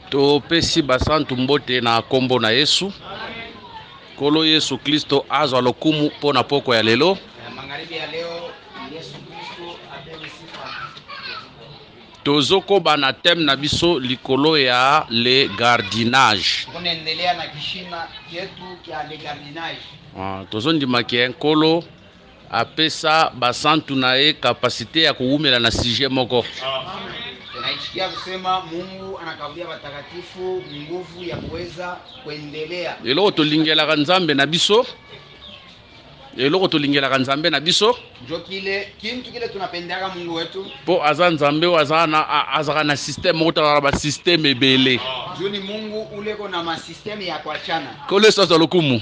Topesi basantu mbote na kombo na Yesu. Kolo Yesu Kristo azwa lokumu pona poko ya lelo. Magharibi ya leo Yesu Kristo apewe sifa. Tozoko bana thème na biso likolo ya le gardinage. Tunaendelea na kishina yetu kia le gardinage. Tozondima ke nkolo apesa basantu na ye kapasite ya kuumela na sujet moko. Tunaichikia kusema Mungu anakavulia watakatifu nguvu ya kuweza kuendelea. Eloko tolingela Nzambe na biso. Eloko tolingela Nzambe na biso. Njo kile kintu kile tunapendaka Mungu wetu. Po aza Nzambe azaka na système moko ba système ebele. Juni Mungu uleko na ma système ya kuachana. Kole sasa lokumu.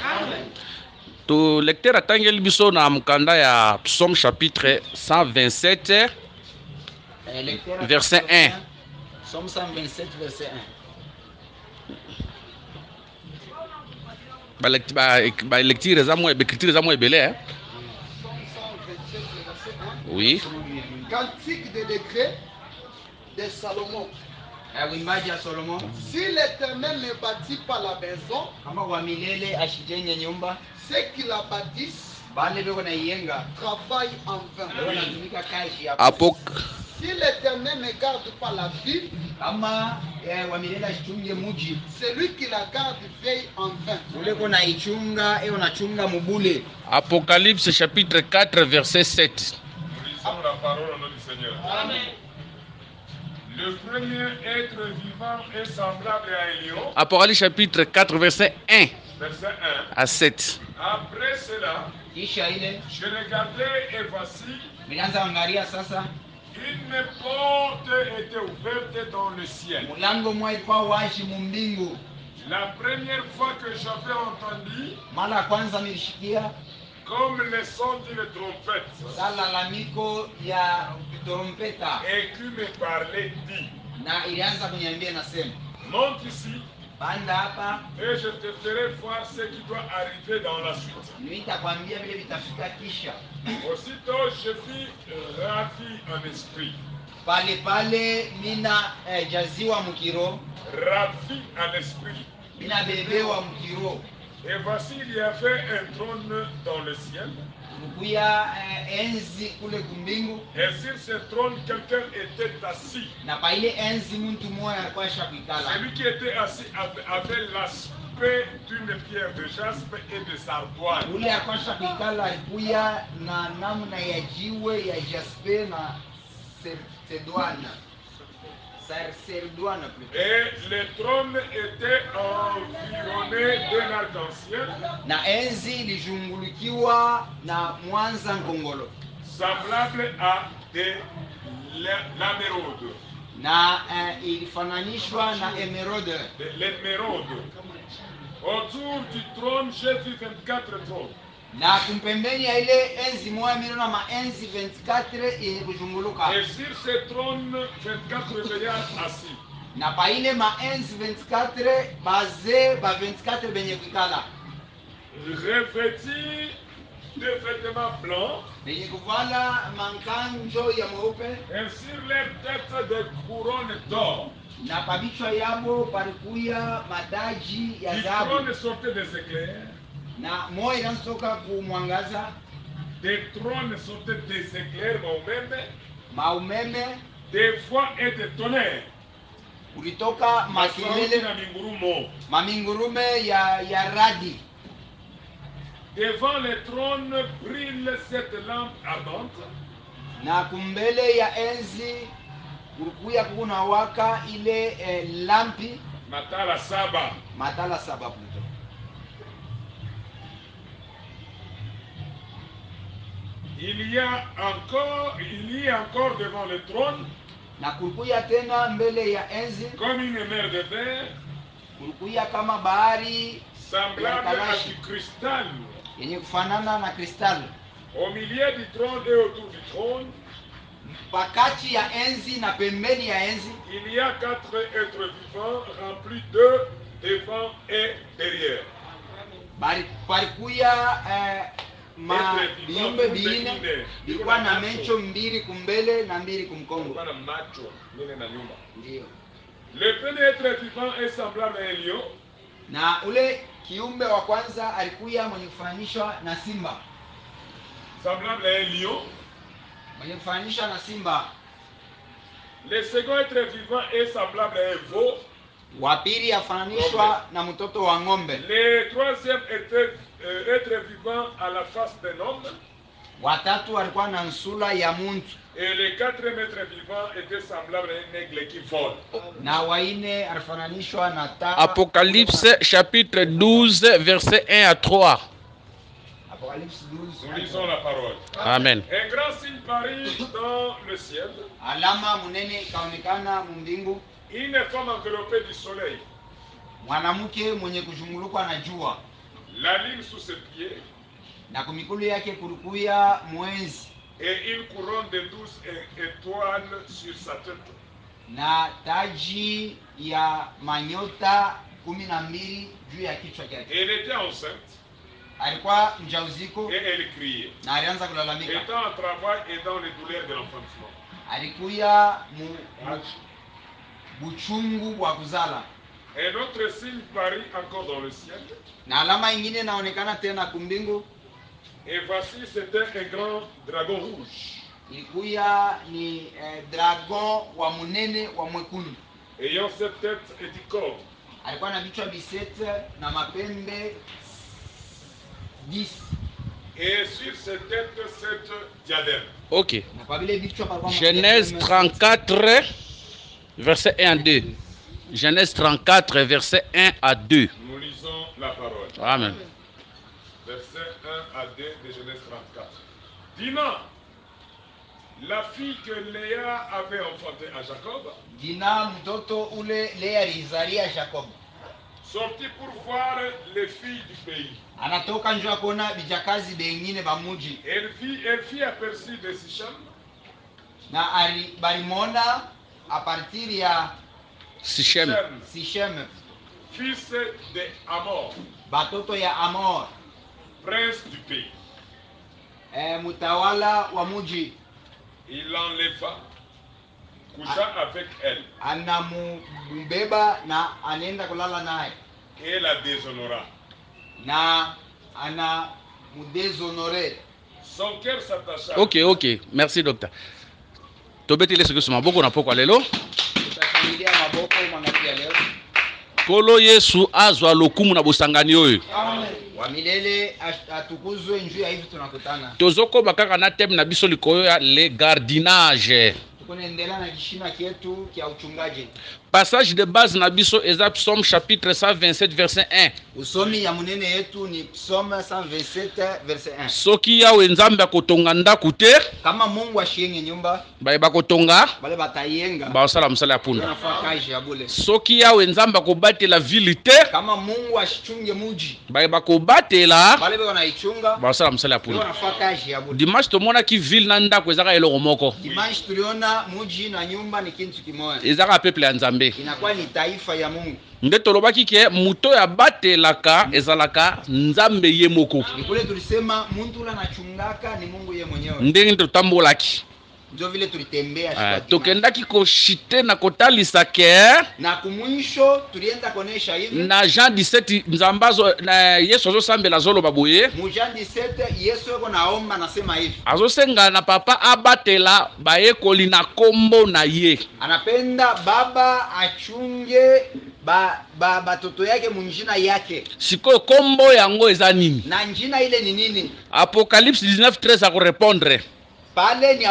To lecteur atangeli biso na mkanda ya Psaume chapitre 127 verset 1. Psaume 127 verset 1. Ba lecture za mo écriture za mo ebele. Oui. Cantique de décret de Salomon. Wimbaji ya Solomon. Si l'Éternel ne bâtit pas la maison, Kama wa milele ashijenge nyumba, ceux qui la bâtissent bale beko na iyenga travaillent en vain. wanatumika kazi ya Si l'Éternel ne garde pas la ville, kama wa milele ashichunge muji, celui qui la garde veille en vain. uleko na ichunga unachunga mubule. Apocalypse chapitre 4 verset 7. Nous lisons la parole au nom du Seigneur. Amen. Le premier être vivant est semblable à un lion. Apocalypse chapitre 4 verset 1 Verset 1. à 7. Après cela, Kisha ile je regardais et voici, nilianza angalia sasa, une porte était ouverte dans le ciel. mulango mwa ilikuwa wazi mumbingu. La première fois que j'avais entendu, Mara ya kwanza nilishikia comme le son d'une trompette, lalamiko ya trompeta, et qui me parlait, dit, na ilianza kuniambia nasema, monte ici panda hapa et je te ferai voir ce qui doit arriver dans la suite. nitakwambia vile vitafika. Kisha Aussitôt je fus ravi en esprit. pale pale mina jaziwa mukiro, Ravi en esprit. mina bebewa mukiro. Et voici, il y avait un trône dans le ciel. Mkuya enzi kule kumbingu, Et sur ce trône, quelqu'un était assis. na pa ile enzi muntu mmoja alikuwa shapikala. Celui qui était assis avait l'aspect d'une pierre de jaspe et de sardoine. Ule alikuwa shapikala alikuya na namna ya jiwe ya jaspe na sedwana. Serdwana plutôt. Et le trône était environné d'un arc-en-ciel Na enzi ilijungulukiwa na mwanza ngongolo, semblable à de l'émeraude. na ilifananishwa na emerode. De l'émeraude. Autour du trône, j'ai vu 24 trônes. Na kumpembeni ya ile enzi moja miliona maenzi 24 yenye kuzunguluka, Et sur ce trône, 24 vieillards assis. na pa ile maenzi 24 baze ba 24 benye kukala Revêtis de vêtements blancs, benye kuvala mankanjo ya mweupe, et sur leurs têtes des couronnes d'or. na pabichwa yabo palikuya madaji ya Du dhahabu, trône sortaient des éclairs, na moyo inatoka kumwangaza, des trônes sortaient des éclairs, maumeme des voix et des tonnerres. ulitoka makelele, na mingurumo. mamingurume ya radi. Devant le trône brille cette lampe ardente. Na kumbele ya enzi kulikuya kuna waka ile lampi Matala Saba. matala saba pluto. Il y a encore devant le trône, Na kulikuya tena mbele ya enzi comme une mer de verre, kulikuya kama bahari semblable à du cristal. yenye kufanana na kristali. Au milieu du trône et autour du trône, Pakati ya enzi na pembeni ya enzi il y a 4 êtres vivants remplis de devant et derrière. palikuya viumbe viine vilikuwa na mecho mbili kumbele na mbili kumkongo. Macho nene na nyuma. Ndio. Le premier être vivant est semblable à un lion. Na ule kiumbe wa kwanza alikuya mwenye kufananishwa na simba. Semblable à un lion. Mwenye kufananishwa na simba. Le second être vivant est semblable à un veau. Wa pili afananishwa na mtoto wa ng'ombe. Le troisième être vivant à la face d'un homme. Watatu alikuwa na nsura ya muntu. Et le quatrième être vivant était semblable à un aigle qui vole. Na waine alifananishwa na taa. Apocalypse chapitre 12 verset 1 à 3. Apocalypse 12. Nous lisons la parole. Amen. Un grand signe parut dans le ciel. Alama munene ikaonekana mbingu. Une femme enveloppée du soleil. Mwanamke mwenye kuzungulukwa na jua. La lune sous ses pieds. Na kumikulu yake kulikuya mwezi. Et une couronne de 12 étoiles sur sa tête. Na taji ya manyota 12 juu ya kichwa chake. Elle était enceinte. Alikuwa mjauziko. Et elle criait. Na alianza kulalamika. Étant en travail et dans les douleurs de l'enfantement. Alikuya buchungu wa kuzala. Un autre signe parut encore dans le ciel. Na alama ingine inaonekana tena kumbingu. Et voici, c'était un grand dragon rouge. Ilikuya ni dragon wa munene wa mwekundu. Ayant 7 têtes et 10 cornes. Alikuwa na vichwa 17 na mapembe 10. Et sur ses têtes 7 diadèmes. Ok. Na kwa vile vichwa palikuwa Genèse 34 verset 1 à 2. Genèse 34 verset 1 à 2. Nous lisons la parole. Amen. Verset 1 à 2 de Genèse 34. Dina, la fille que Léa avait enfantée à Jacob, Dina mtoto ule Lea alizalia Jacob. sortit pour voir les filles du pays. Anatoka njoo kuona bijakazi bengine ba muji. Elle fit aperçu de Sichem. Na balimona a partir ya Sichem. Sichem, Fils de Hamor, batoto ya Amor, prince du pays. Mutawala wa muji. Il l'enleva, coucha avec elle, Anamubeba na anaenda kulala naye. et la déshonora. Na ana mudéshonore. Son cœur s'attacha. Ok. Merci, docteur. Tobetile ce que ce maboko na poko lelo. Tutashangilia maboko mangapi ya leo? Kolo Yesu azwa lokumu na bosangani oyo. Wa milele atukuzwe njuu ya hivi tunakutana. Tozoko bakaka na thème na biso likoyo ya le gardinage. Tukunaendelea na kishina kietu kia uchungaji. Passage de base na biso eza Psaume chapitre 127 verset 1. Usomi ya munene yetu ni Psaume 127 verset 1. Soki yawe nzambe akotonga ndaku te, Kama Mungu ashienge nyumba, baye bakotonga bale batayenga. baosala mosala ya punda. Tunafaa kazi ya bule. Soki yawe nzambe akobatela ville te, Kama Mungu ashichunge muji, baye bakobatela bale beko naichunga, baosala mosala ya punda. tunafaa kazi ya bule. Dimanche tomonaki ville na ndako ezaka eloko moko. Dimanche tuliona muji na nyumba ni kintu kimoja. Ezaka peuple ya nzambe. Inakuwa ni taifa ya Mungu. Nde tolobaki ke muto ya batelaka ezalaka nzambe ye moko. Nikule tulisema muntu ula nachungaka ni Mungu ye mwenyewe. Ndenge totambolaki. Ndio vile tulitembea siku tokendaki koshite na kotalisa ke na kumwisho tulienda konesha hivi na Jean 17 nzambazo na Yesu azosambela zoloba boye mu Jean 17 Yesu yuko naomba nasema hivi azosenga na papa abatela bayekoli na kombo na ye anapenda baba achunge batoto yake munjina yake sikoyo kombo yango eza nini na njina ile ni nini Apocalypse 19:13 akorepondre pale ni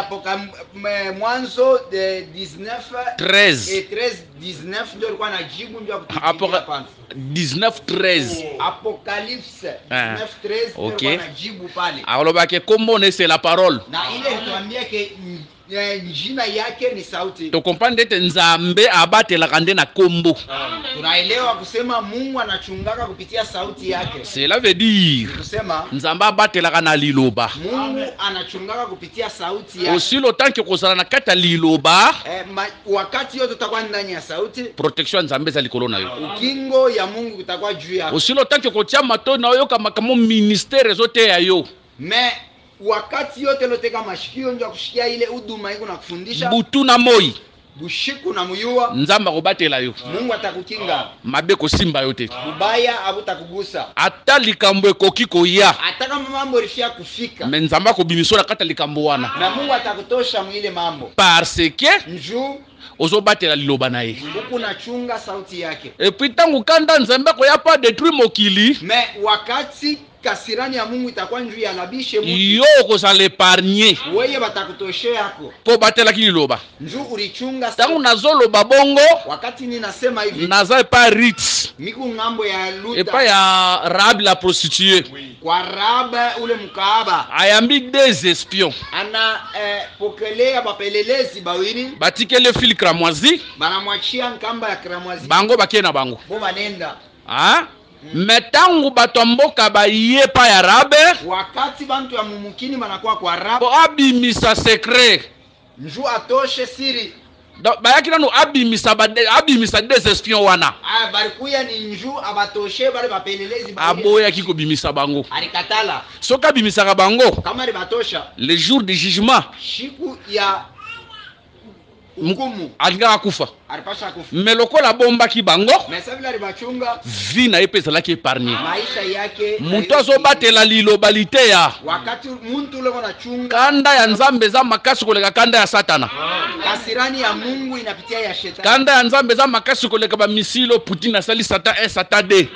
Mwanzo 19:13 ndio alikuwa anajibu ndio akutupigia kwanza 19:13 Apocalypse 19:13 ndio anajibu pale alobake kombo ne c'est la parole na ile tuambia ke njina yake ni sauti to comprendre ete nzambe abatelaka nde na kombo tunaelewa kusema Mungu anachungaka kupitia sauti yake cela veut dire kusema nzambe abatelaka na liloba Mungu anachungaka kupitia sauti yake aussi longtemps que kozala na kata liloba wakati yote tutakuwa ndani ya sauti protection nzambe za likolo na yo ukingo ya Mungu kutakuwa juu yako aussi longtemps que kotia mato na yo kama ministère zote ya yo mais wakati yote lote kama shikio ndio kushikia ile huduma iko na kufundisha butu na moi bushiku na muyua nzamba kobatela yo Mungu atakukinga mabe kosimba yo te mubaya abutakugusa ata likambo ekoki koya hata kama mambo rifia kufika me nzamba kobimiso na kata likambo wana na Mungu atakutosha mwile mambo parce que njuu ozobatela liloba na ye huku nachunga sauti yake epuis ntango kanda nzambe koya pa détruire mokili me wakati kasirani ya Mungu itakuwa njuu ya labishe Mungu yo okozala épargné weye batakutoshea yako po batelaki liloba njuu ulichunga ntango sauti. nazoloba bongo Wakati ninasema hivi naza epa rit miku ngambo ya epa Luta ya Rahabi la prostituée kwa Raba ule mkaaba ayambi des espions ana pokelea bapelelezi bawili batikeli fili cramoisi banamwachia nkamba ya kramwazi bango bakie na bango bo banenda me ntango bato ya mboka baye pa ya Rabe wakati bantu ya mumukini banakuwa kwa Raba po abimisa secret njuu atoshe siri bayaki nanu abimisa des espions wana barikuya ni njuu abatoshe bale bapelelezi aboyaki kobimisa bango alikatala soki abimisaka bango kama libatosha le jour de jugement shiku ya hukumu alingaka kufa alipasha kufa me lokola abombaki bango mesa vile alibachunga vi na ye mpe ezalaki épargne maisha yake moto azobatela liloba liteya wakati muntu ule nachunga kanda ya nzambe eza makasi koleka kanda ya satana kasirani ya Mungu inapitia ya shetani kanda ya nzambe eza makasi koleka bamisilo Putin asali satan 1 satan 2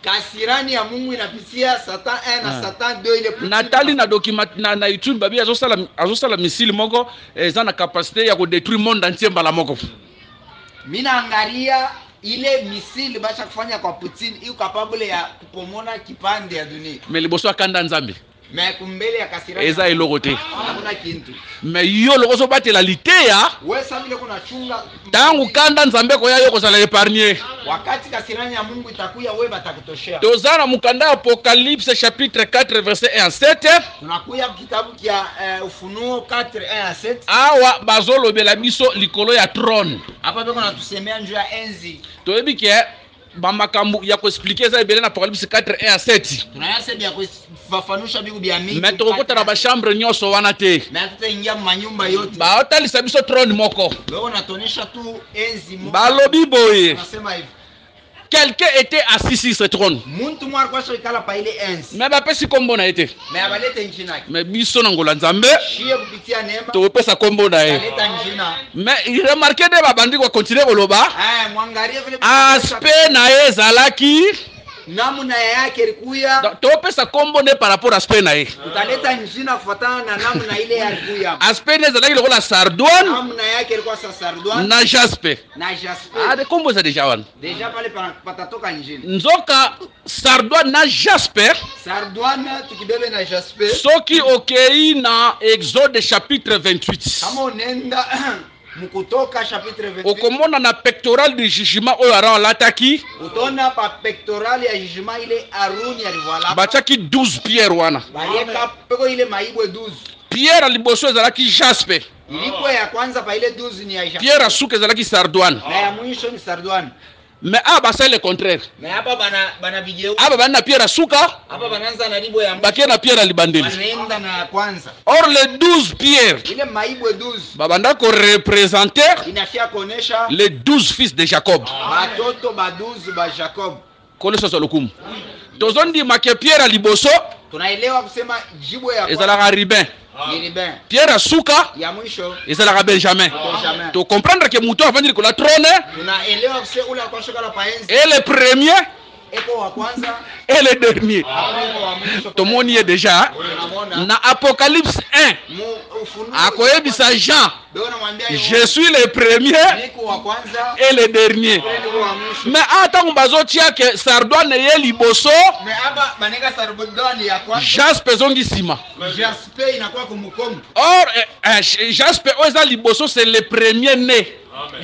kasirani ya Mungu inapitia satan 1 na satan 2 ile natali na document na YouTube babi azosala misili moko eza na capacité ya kodétruire monde entier mbala moko mina angalia ile misili basha kufanya kwa Putin iko capable ya kupomona kipande ya dunia me liboso ya kanda nzambe me kumbele ya kasirani eza eloko te hakuna kintu me yo loko ozobatela liteya wewe sasa vile kuna chunga ntango kanda nzambe koya yo kozala épargne wakati kasirani ya Mungu itakuya wewe batakutoshea toza na mukanda ya Apocalypse chapitre 4 verset 1 à 7 tunakuya kitabu kia Ufunuo 4:1-7 awa bazolobela biso likolo ya trône hapa beko natusemea njoo ya enzi toyebi ke bamakambo ya koexplike eza ebele na Apocalypse 4 1 à 7 tunayase bya kufafanusha biku bya mingi me tokokota na bachambre nyonso wana te me tutaingia manyumba yote baotalisa biso trône moko leo natonesha tu enzi moko balobi boye nasema hivi quelqu'un était assis sur ce trône muntu mwa kwa so ikala pa ile enzi me bapesi kombo na ye te me abalete njina yake me biso na ngola nzambe shie kupitia neema topesa kombo na ye aleta njina me remarke nde babandi kokontinue koloba mwangalie vile aspe na ye ezalaki namna yake ilikuya topesa kombo nde par rapport aspe na ye tutaleta njina kufuatana na namna ile yalikuya aspe nde ezalaki lokola sardoine namna yake ilikuwa sa sardoine na jaspe na jaspe de kombo eza deja wana deja pale patatoka njina nzoka sardoine na jaspe sardoine tukibebe na jaspe soki okei na Exode chapitre 28 kama unenda Mukutoka chapitre 28 okomona na pectoral de jugement oyo Aaron alataki utona pa pectoral ya jugement ile Aruni alivala batiaki 12 pierre wana balieka peko ile maibwe 12 pierre liboso ezalaki jaspe ilikuwa ya kwanza pa ile 12 ni ya jaspe pierre asuka ezalaki sardoine na ya mwisho ni sardoine mais basali le contraire mais hapa bana video aba bana na pierre asuka hapa banaanza na libo ya bakie na pierre alibandeli wanaenda na kwanza or les 12 pierre ile maibwe 12 babanda ko représenter inafia kuonesha les 12 fils de Jacob batoto ba 12 ba Jacob koleso solokumu tozondima ke pierre liboso tunaelewa kusema jibo ya ezalaka Rubin Rubin pierre asuka ya mwisho ezalaka Benjamin to comprendre que muto avandi likola trône tunaelewa kusema ule akwashoka la paenzi et le premier eko wa kwanza et le dernier tomoni ye déjà na Apocalypse 1 akoyebisa Jean je suis le premier et le dernier mais atango bazotia ke sardoine ye liboso jaspe zongi sima or jaspe oyo eza liboso c'est le premier né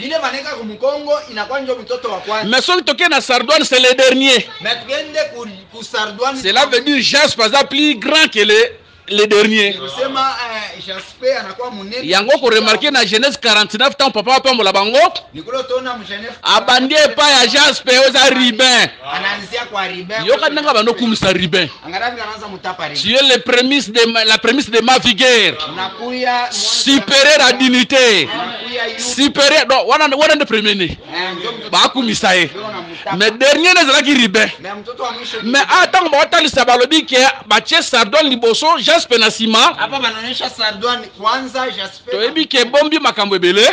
ile maneka kumukongo inakuwa ndio mtoto wa kwanza mais soki toke na sardoine c'est le dernier mais tuende ku sardoine cela veut dire jaspe aza plus grand que le dernier Jasper anakuwa munene. Yango ko remarquer na Genèse 49 tant papa apambola bango. Nikulo tona mu Genève. Abandie pa ya Jasper oza Ribin. Anaanzia kwa Ribin. Yoka nanga bano kumisa Ribin. Angarabi anaanza mutapa Ribin. Tu es la prémisse de ma vigueur. Unakuya Supérieur à dignité. Supérieur. Non, wana de premier né. Ba kumisa ye. Mais dernier ne zala ki Ribin. Mais attends, ba talisa balobi ke ba tie Sardone liboso Jasper na sima. Hapa banaonyesha Sardone kwanza Jasper. To ebi ke bombi makambo ebele.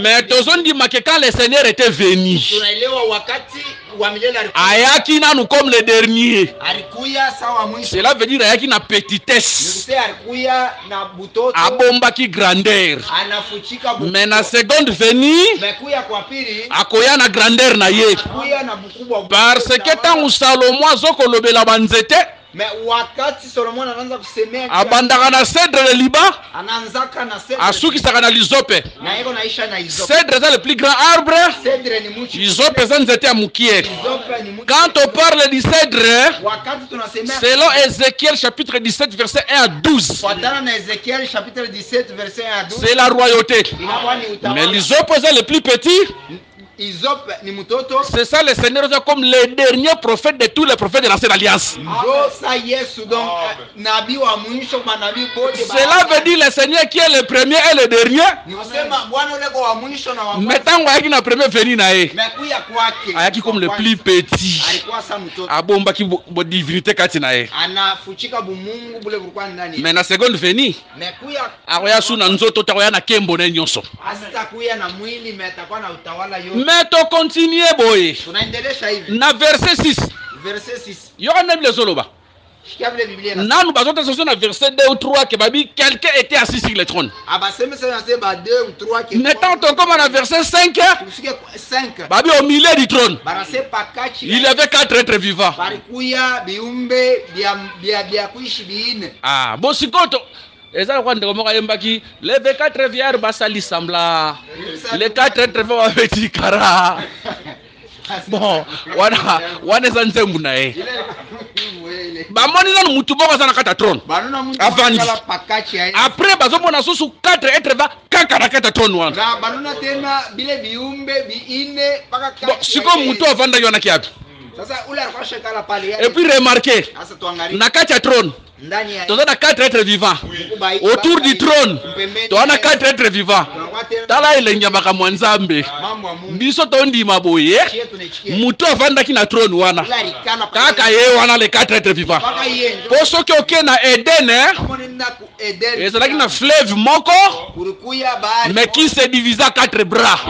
Mais tozondi make quand le Seigneur était venu. Tunaelewa wakati wa milele alikuwa. Ayaki nanu comme le dernier. Alikuya sawa mwisho. Cela veut dire ayaki na petitesse. Nikuse alikuya na butoto. Abombaki grandeur. Anafuchika butoto. Mais na seconde venue. Mekuya kwa pili. Akoya na grandeur na ye. Kuya na bukubwa. Parce que tant Salomon azokolobela banzete. Mais wakati Solomon anaanza kusemea abandaka na cèdre le Liban, anaanzaka na cèdre asukisaka na lizope. na yeko naisha na izope. Cèdre est le plus grand arbre. Cèdre ni muchi. Izope eza nzete ya mukie. Izope ni muchi. Quand on parle du cèdre, wakati tunasemea selon Ézéchiel chapitre 17 verset 1 à 12, fuatana na Ezekiel chapitre 17 verset 1 à 12, c'est la royauté. inakuwa ni utawala. Mais l'izope est le plus petit. Izope ni mtoto. C'est ça le Seigneur comme le dernier prophète de tous les prophètes de l'ancienne alliance. Sa Yesu donc nabii wa mwisho manabii bote. Cela veut dire le Seigneur qui est le premier et le dernier. Ni kusema Bwana ule kwa mwisho na wa mwisho. Metango ayaki na premier venu na ye. Mekuya kwake. Ayaki comme le plus petit. Alikuwa sa mtoto. Abomba ki bo divinité kati na ye. Anafuchika bumungu bule bulikuwa ndani. Mais na seconde venu. Mekuya akoya suna nzoto takoya na kembo na nyonso. Asitakuya na mwili metakuwa na utawala yote. Mais to continuer boye. Tunaendelesha hivi. Na verset 6. Verset 6. Yoka na Biblia zoloba. Shikabile Biblia na. Nanu bazota soso na verset 2 ou 3 que babi quelqu'un était assis sur le trône. Abaseme ça c'est ba 2 ou 3 que. N'étant comme na verset 5. Tusike 5. Babi au milieu du trône. Barase pakachi. Il y avait 4 êtres vivants. Barikuya biumbe bia kuishi biine. Ah, bon sikoto. Eza kwa ndeko moka yembaki les 4 vieillards basali sembla. Les 4 êtres vivants avec kara. Bon, wana zanzembu na ye. Bamoni za mutu boko za na kata trône. Avandi. Après bazomona susu 4 êtres vivants kaka na kata trône wana. Na banona tena bile biumbe biine paka kaka. Bon, siko mutu avanda yona kiapi. Sasa ule alikuwa shekala pale yale. Et puis remarquez. Sasa tuangalie. Na kata trône. Ndani ya. Tozana 4 êtres vivants. Autour du trône. Toana 4 êtres vivants. Tala ile nyamaka mwanzambe. Biso tondi maboye. Mutu avanda kina trône wana. Kaka ye wana les 4 êtres vivants. Poso ki okena Eden ezalaki na fleuve moko mais qui se divisa 4 bras.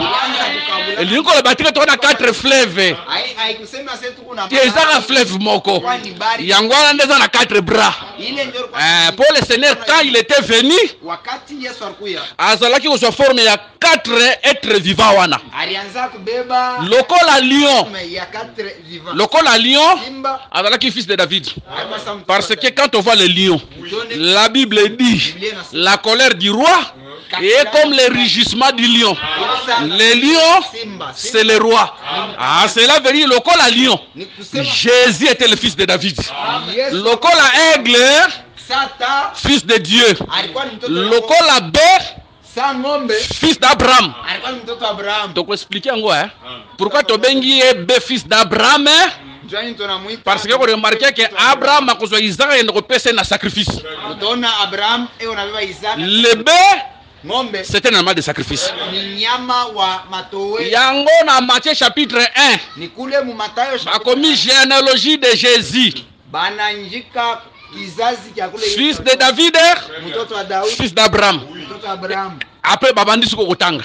Elingo le batike toana 4 fleuves. Ezaka fleuve moko. Yango wana ndeza na 4 bras. Pour le Seigneur quand il était venu, azalaki ko so forme ya 4 êtres vivants wana. Lokola lion. Lokola lion, azalaki fils de David. Parce que quand on voit le lion, la Bible dit la colère du roi est comme le rugissement du lion. Le lion, c'est le roi. Ah, cela veut dire lokola lion. Jésus était le fils de David. Lokola aigle, fils de Dieu. Lokola bœuf, fils d'Abraham. Donc expliquer en quoi pourquoi Tobengi est fils d'Abraham. Parce que vous remarquez que Abraham a besoin d'Isaac et de un sacrifice. Le bœuf, c'était un animal de sacrifice. Yango na Matthieu chapitre 1 a commis généalogie de Jésus. Fils de David, fils d'Abraham. Après babandi suko kotanga.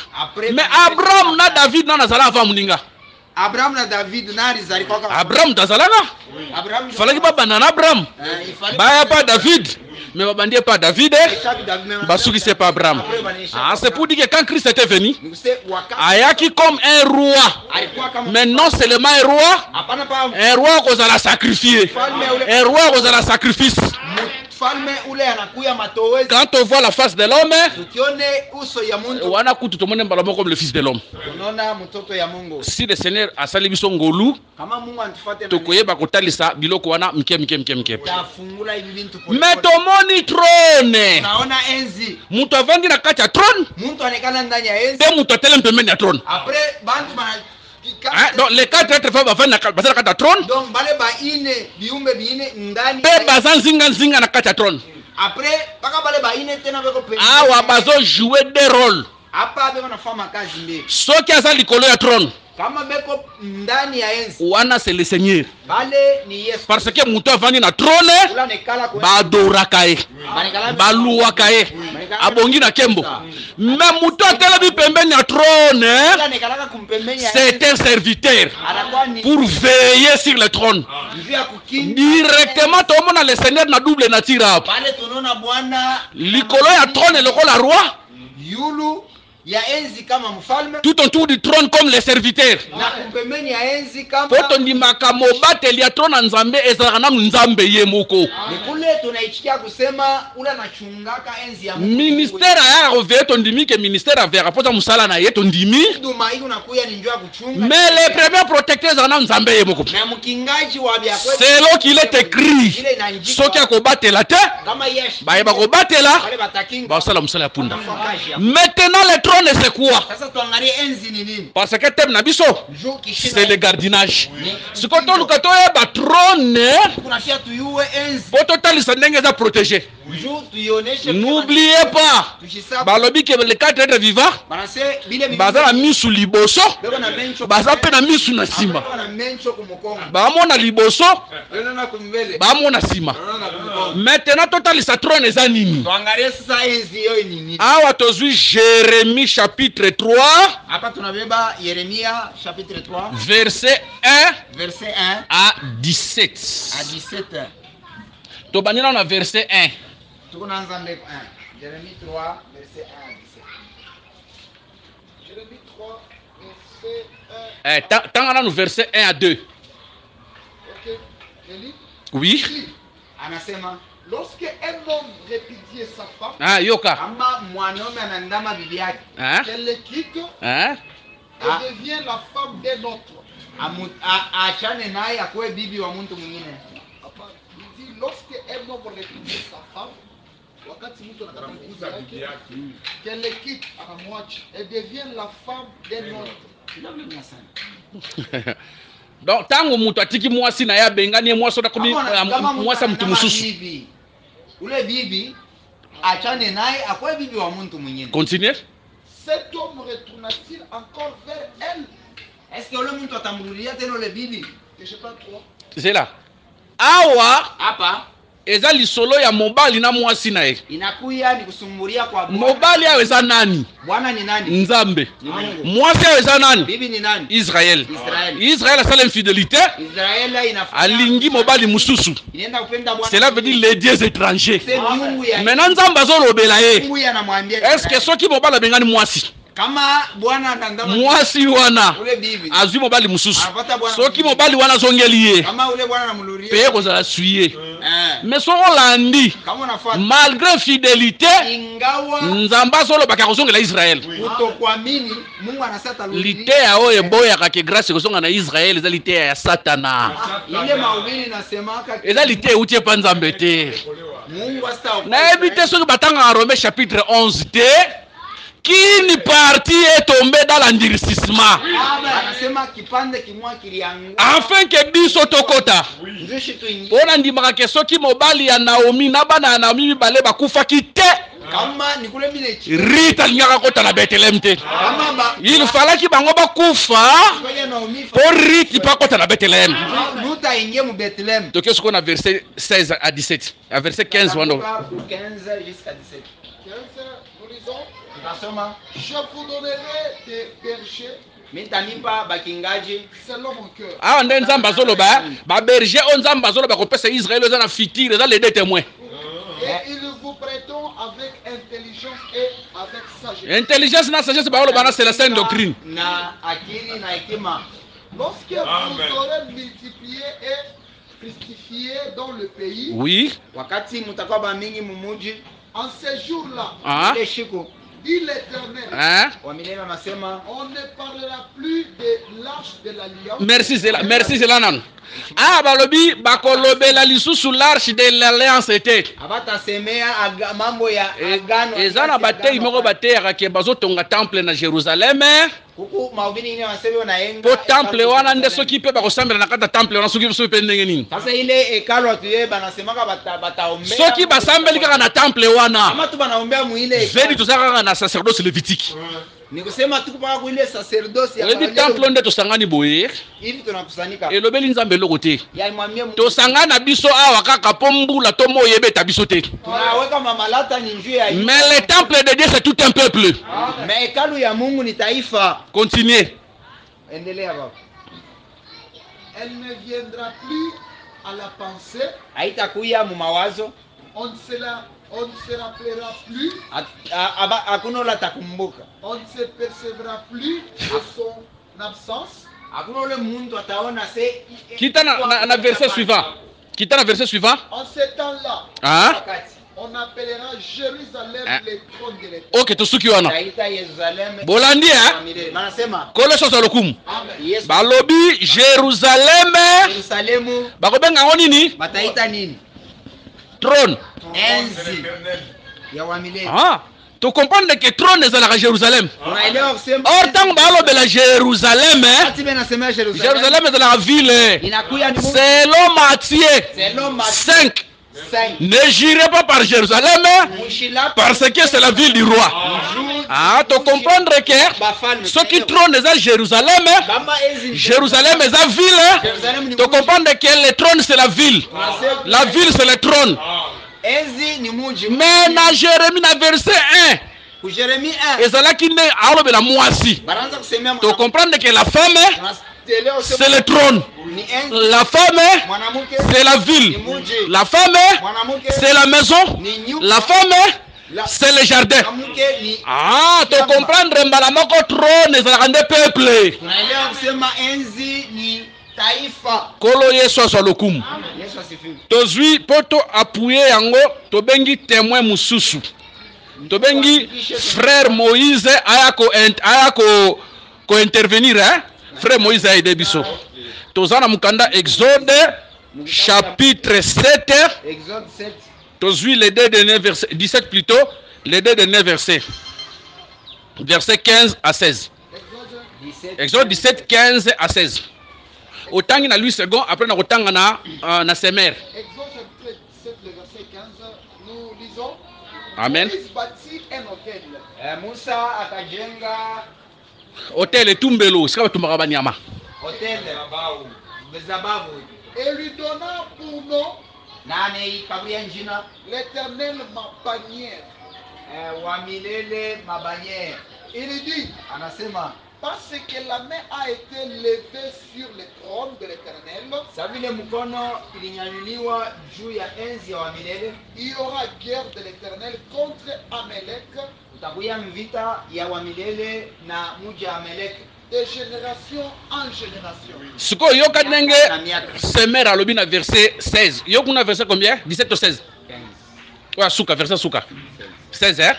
Mais Abraham na David na nazala avant muninga. Abraham na David na rizalikuwa kama Abraham tazalanga. Falaki baba na Abraham. Baya pas David. Mais babandi pas David. Basuki c'est pas Abraham. Ah, c'est pour dire que quand Christ était venu, ayaki comme un roi. Mais non seulement un roi qu'on a sacrifié. Un roi qu'on a sacrifice. Quand on voit la face de l'homme, on a tout le monde comme le fils de l'homme. Si le Seigneur a sali biso ngolu, tokoye bakotalisa biloko wana mke. Mais tomoni trône. enzi mutu avandi na kati ya trône muntu anekana ndani ya enzi pe mutu atelemi pembeni ya trône. après bantu bana Donc les 4 êtres vivants bavandi na kati ya trône donc bale ba ine biumbe biine ndani pe baza nzinga na kati ya trône. après baka bale ba ine tena beko pembeni awa bazo jouer des rôles. apa beko nafanya kazi mbili soki aza likolo ya trône kama beko ndani ya enzi wana c'est le Seigneur, bale ni Yesu parce que mutu avandi na trône ula nekala kwa badoraka ye baluwaka ye abongi na kembo. Mais mutu atelemi pembeni ya trône ula nekalaka kumpembeni ya c'est un serviteur anakuwa ni pour veiller sur le trône. njia ya kukinga Directement tomona le Seigneur na double nature hapo pale tunaona Bwana likolo ya trône lokola roi, yulu ya enzi kama mfalme tout autour du trône comme les serviteurs. na kumpembeni ya enzi kama Po tondimaka mobateli ya trône ya Nzambe ezalaka nanu Nzambe ye moko. ni kule tunaichikia kusema ula nachungaka enzi ya Mungu. Ministère aya roveye tondimi ke ministère avera pota musala na ye tondimi. Duma hiyo nakuya ni njoo ya kuchunga Mais les premiers protecteurs ezalaka nanu Nzambe ye moko. na mkingaji wa bya kwetu Selon qu'il est écrit, ile inaandikwa soki akobatela te kama yesh bayeba kobatela wale batakinga basala musala ya punda. Watafakaji ya- Maintenant le trône c'est quoi? sasa tuangalie enzi ni nini Parce que thème na biso njoo kishina c'est le gardinage. Siko toluka toyeba trône kunafia tuyue enzi po totalisa ndenge eza protégé. njoo tuioneshe N'oubliez pas, tushisa balobi ke les 4 êtres vivants banase bile baza na misu liboso beko na mencho baza pe na misu na nsima. beko na mencho kumukongo Bamona liboso beko na kumbele bamona nsima. na kumukongo Maintenant totalisa trône eza nini? tuangalie sasa enzi hiyo ni nini Awa tozwi Jérémie chapitre 3 hapa tunabeba Yeremia chapitre 3 verset 1 verset 1 à à 17. 17 Tobani na verset 1. tuko naanza mbele 1 Yeremia 3 verset 1 à 17 Jérémie 3, verset 1. Tanga na verset 1 à 2. Ok, je lis. Oui. Ici, anasema lorsque un homme répudiait sa femme, Ah, yoka. kama mwanaume anandama bibi yake Hein? qu'elle le quitte Hein? et devient la femme d'un autre. aachane naye akuwe bibi wa mtu mwingine Il dit lorsque un homme répudiait sa femme, wakati mtu anataka kuuza bibi yake, yake. qu'elle le quitte anamwacha et devient la femme d'un autre. Donc tango mutu atiki mwasi na ya bengani mwasi da komi mwasi mtu mususu. bibi ule bibi achane naye akuwe bibi wa mtu mwingine Continuez. Cet homme retourna-t-il encore vers elle? est-ce que ule mtu atamrudia tena ule bibi Que je pas trop. C'est là. Awa hapa eza lisolo ya mobali na mwasi na ye. inakuya ni kusumbulia kwa Bwana. Mobali ayo eza nani? Bwana ni nani? Nzambe. Ni Mungu. Mwasi ayo eza nani? Bibi ni nani? Israël. Israel. Israël asala infidélité. Israeli inafanya Alingi mobali mususu. inaenda kupenda Bwana. Cela veut dire les dieux étrangers. C'est Mungu ya Maintenant Nzambe azolobela ye. Mungu anamwambia Est-ce que soki mobali abengani mwasi? kama Bwana anandama Mwasi wana ule bibi azwi mobali mususu. anapata Bwana Soki mobali wana azongeli ye. kama ule Bwana anamluria Peye kozala suye. Mais soko olandi kama unafuata malgré fidélité ingawa Nzambe azolobaka kozongela Israël. kutokuamini Mungu anasata Liteya oyo eboyaka ke grâce kozonga na Israël eza liteya ya Satana. ile mahubiri nasemaka Eza liteya euti epa Nzambe te. Mungu hasta nayebi te soki batangaka Romains chapitre 11 te kini partie est tombée dans l'endurcissement anasema kipande kimwa kilianguka afin ke biso tokota njushi tuingie mpona ndimaka ke soki mobali ya Naomi na bana ya Naomi mibale bakufaki te kama ni kule mine Rita alingaka kota na Bethlehem te. kama ba Il falaki bango bakufa ngoja na umifa po Rita pa kota na Bethlehem. luta ingie mu Bethlehem Donc ce qu'on a verset 16 à 17. À verset 15 wando. 15 jusqu'à 17 15, nous lisons. tunasoma Je vous donnerai des bergers mitanipa bakingaji selon mon cœur. Ah nde Nzambe azoloba ba berger o Nzambe azoloba ko pesa Israël eza na futur eza les deux témoins. Et ils vous prêteront avec intelligence et avec sagesse. Intelligence na sagesse ba oloba na c'est la sainte doctrine. na akili na hekima Lorsque Amen. vous aurez multiplié et fructifié dans le pays, Oui. wakati mutakuwa bamingi mumuji en ces jours-là, Ah. ile shiku dit l'Éternel, Hein? wa milele anasema on ne parlera plus de l'arche de l'alliance. Merci Zela nan. Ah, balobi bakolobela lisusu l'arche de l'alliance était. abatasemea mambo ya agano Ezana batei moko bateyaka ke bazotonga temple na Jérusalem. kuku mahubiri ingine wanasema wanaenga Po temple wana nde soki pe bakosambela na kata temple wana soki so pe ndenge nini. sasa ile hekalu atuye banasemaka bataombea Soki basambeli kaka na temple wana. ama tu banaombea muile Vedi tozaka na sacerdoce lévitique. ni kusema tu kupaka kuile sacerdoce ya Oyebi temple nde tosangani boye. hivi tunakusanyika Elobeli nzambe eloko te. yalimwambia Tosangana biso awa kaka po mbula to moyebeta biso te. tunaweka mamalata ni njuu ya Mais le temple de Dieu c'est tout un peuple. mais hekalu ya Mungu ni taifa. Continuez. Endelea baba. Elle ne viendra plus à la pensée. Haitakuya mu mawazo. On ne se rappellera plus. Hakuna ule atakumbuka. On ne se percevra plus de son absence. Hakuna ule muntu ataona se. Kita na verset suivant. Kita na verset suivant. En ce temps-là, Hein? on appellera Jérusalem le trône de l'Éternel. Ok, tosuki wana. Taita Yerusalemu. Bolandi hein? Manasema. Kolosho za lokumu. Yesu. Balobi Jérusalem. Yerusalemu. Bakobenga ngo nini? Bataita nini? Trône. Enzi ya wa milele. Ah. Tu comprends que trône ezalaka Jérusalem. Unaelewa kusema? Or tango balobela Jérusalem. Ati bena sema Jerusalem. Jérusalem ezalaka ville. Inakuya ni Mungu. Selon Matthieu Selon Matthieu 5. 5. Ne jurez pas par Jérusalem parce que c'est la ville du roi. Ah, tu comprendre que ce qui trône est à Jérusalem, Jérusalem est la ville. Tu comprendre que le trône c'est la ville. La ville c'est le trône. Mais dans Jérémie, dans verset 1, Jérémie 1, et c'est là qu'il est à la moisi. Tu comprendre que la femme, c'est le trône. La femme, c'est la ville. La femme, c'est la maison. La femme, c'est le jardin. Ah, tu comprendre que trône est un peuple. Kolo Yesu asalokumu. Tozui poto appuyer yango tobengi témoin mususu. Tobengi frère Moïse ayako intervenir hein. Frère Moïse a aidé biso. Tozana mukanda Exode chapitre 7. Exode 7. Tozui les deux derniers versets 17 plutôt, les deux derniers versets. Versets 15 à 16. Exode 17 15 à 16. Autant na lui second après na otanga na semer. Exode 7, le verset 15, nous lisons. Amen. Moïse bâtit un hôtel. Musa akajenga Hôtel etumbelo, sika tumbaka banyama. hôtel bezabavu. Et lui donna pour nom Nane ikabuya njina l'Éternel ma bannière. wa milele mabanye. Il dit, Anasema parce que la main a été levée sur le trône de l'Éternel, sabile mkono ilinyanyuliwa juu ya enzi ya wa milele, il y aura guerre de l'Éternel contre Amalek utakuya mvita ya wa milele na muji ya Amalek de génération en génération. Siko yoka nenge semer alobi na verset 16. Yokuna verset combien? 17 ou 16. 15. Ouais, souka verset souka. 16 hein?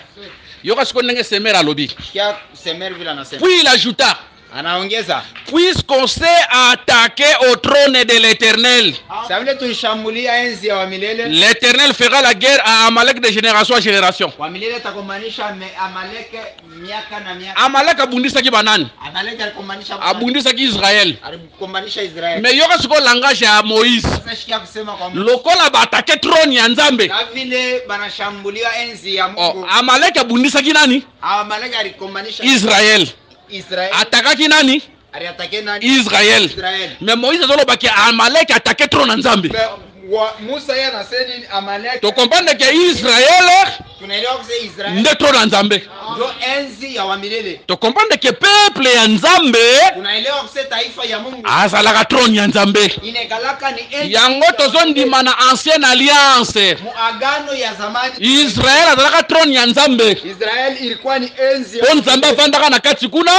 Yoka siko nenge semer alobi. Kia semer vile anasema. Puis il ajouta, Anaongeza puisqu'on s'est attaqué au trône de l'Éternel, sabile tulishambulia enzi ya wa milele, l'Éternel fera la guerre à Amalek de génération en génération. wa milele takomanisha Amalek miaka na miaka. Amalek abundisaki banani? Amalek alikomanisha Abundisaki Israël. alikomanisha Israeli. Mais yoka siko langage ya Moïse. Sasa shikia kusema kwa Mungu. Lokola batake trône ya Nzambe. Na vile banashambulia enzi ya Mungu. Amalek abundisaki nani? Amalek alikomanisha Israël. Israeli. Atakaki nani? Aliatake nani? Israël. Israeli. Mais Moïse azolobaki Amalek atake trône ya Nzambe. Musa yeye anasema Amalek. To comprendre que Israël Tunaelewa kusema Israeli nde trône ya Nzambe. ndio enzi ya wa milele. To comprendre que peuple ya Nzambe Tunaelewa kusema taifa ya Mungu azalaka trône ya Nzambe. inekalaka ni enzi. Yango tozondima na ancienne alliance. Muagano ya zamani. Israël azalaka trône ya Nzambe. Israeli ilikuwa ni enzi ya Po Nzambe avandaka na kati kuna.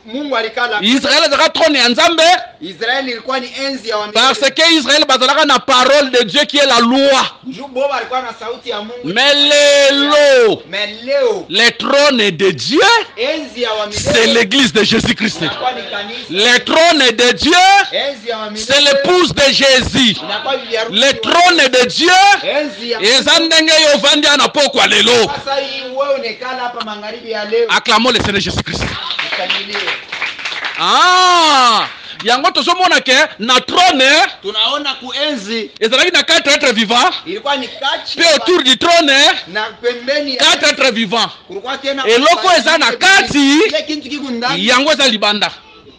Mungu alikala. Israël azalaka trône ya Nzambe Israeli ilikuwa ni enzi ya wa milele. parce que Israël bazalaka na parole de Dieu qui est la loi. Boba alikuwa na sauti ya Mungu. Mais lelo Mais leo le trône de Dieu, enzi ya wa c'est milele l'église de Jésus-Christ. inakuwa ni kanisa. Le trône de Dieu, Enzi ya wa milele c'est l'épouse de Jésus. inakuwa bibi harusi Le wa- trône de Dieu, enzi ya eza ndenge yo vandi ana pokwa lelo. sasa hii wewe unekala hapa magharibi ya leo Acclamons le Seigneur Jésus-Christ. ukanyilie. Ah, yango tozomona ke na trône Tunaona kuenzi ezalaki na 4 êtres vivants, ilikuwa ni kachi pe autour du trône na pembeni ya 4 êtres vivants. kulikuwa tena Eloko eza na kati kile kintu kiko ndani yango eza libanda.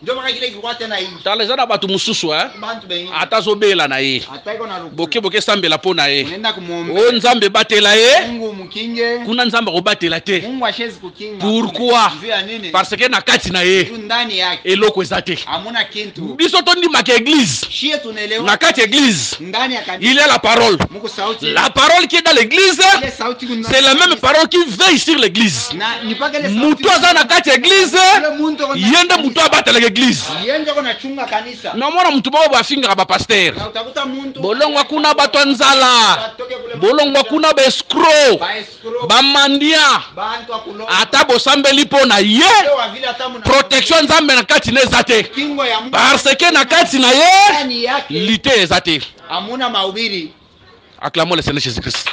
ndio maka kile kilikuwa tena hivi Tala eza na bato mosusu bantu bengine atazobela na ye. ataiko na ruku Boke sambela mpo na ye. unaenda kumuomba O nzambe batela ye, Mungu mkinge kuna nzambe akobatela te. Mungu ashezi kukinga Pourquoi? Juu ya nini Parce que na kati na ye juu ndani yake eloko eza te. hamuna kintu Biso tondimaka église. shie tunaelewa Na kati église, ndani ya kanisa il y a la parole. Mungu sauti La parole qui est dans l'église, ile sauti kuna c'est la même parole qui veille sur l'église. na nipaka ile sauti Mutu aza na kati ya église, ile muntu ako na yende kanisa. mutu abatelaka église. yende ako na chunga kanisa Namona mutu moko bafingaka bapaster. na utakuta muntu Bolongwa kuna bato ya nzala, atoke kule bolongwa kuna baescro, ba escrow bamandia. bantu akulo Ata bosambeli mpo na ye, wa vile hata muna protection nzambe na kati na eza te. kingo ya Mungu Parce que na kati na ye, ndani yake lite eza te. hamuna mahubiri. Acclamons le Seigneur Jésus-Christ.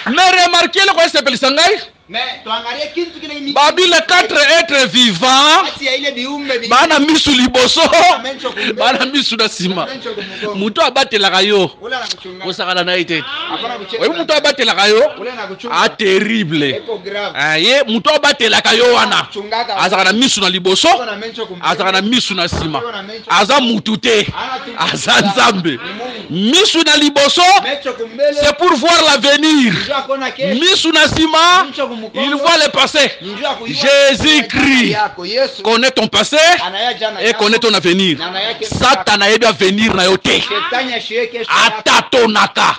Mais remarquez le quoi sepelisa ngai, Mais tuangalie kintu kile ni babile 4 êtres vivants, kati ya ile viumbe vi bana misu liboso, mencho kumbe bana misu na sima. mencho kumugongo Mutu abatelaka yo, ule na kuchunga osakana na ye te. hapana kucheka Oyo mutu abatelaka yo, ule na kuchunga a terrible. eko grave Ye mutu abatelaka yo wana, chungaka azaka na misu na liboso, na mencho kumbe azaka na misu na sima. Aza mutu te, aza nzambe. Misu na liboso, mencho kumbele c'est pour voir l'avenir. njoo kona kesho Misu na sima, mencho kumugongo il voit le passé. njoo kuiwa Jésus-Christ yako Yesu connaît ton passé anaya jana et connaît ton avenir. na anaya kesho Satan ayebi avenir na yo te. shetani ashie kesho Atatonaka.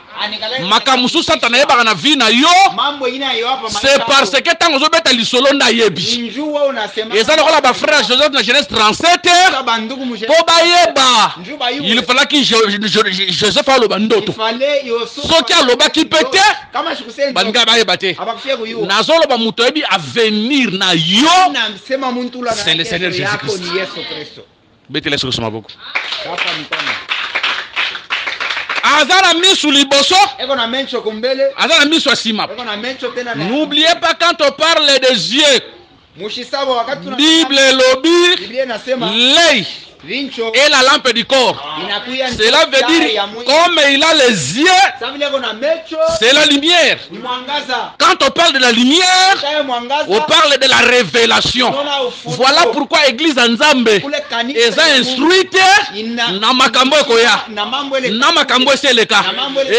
Makambo mosusu Satan ayebaka na vie na yo, mambo ingine ayo hapa c'est parce que ntango ozobeta lisolo nde ayebi. njoo wewe unasema Eza lokola bafrère Joseph na Genèse 37 bandugu mje mpo bayeba. njoo bayu Il fallaki Joseph aloba ndoto. ifale yosu Soki alobaki pe te, kama shikuseni baninga bayeba te. abakufia kuyu Nazoloba moto ayebi avenir na yo. na msema muntu la C'est le Seigneur yako Jésus-Christ. ni Yesu Kristo Betele soko maboko. hapa mkono Aza na misu liboso, eko na mencho kumbele aza na misu asima. eko na mencho tena na N'oubliez pas quand on parle des yeux, mushisabo wakati tuna Bible lobi, Biblia inasema l'œil vincho est la lampe du corps. inakuya Cela veut dire, comme il a les yeux, sasa vile eko na mecho c'est la lumière. ni mwangaza Quand on parle de la lumière, kaya mwangaza on parle de la révélation. unaona ufunuo. Voilà pourquoi Église Nzambe kule kanisa eza ya Mungu instruite na makambo ekoya. na mambo ile Na makambo eseleka.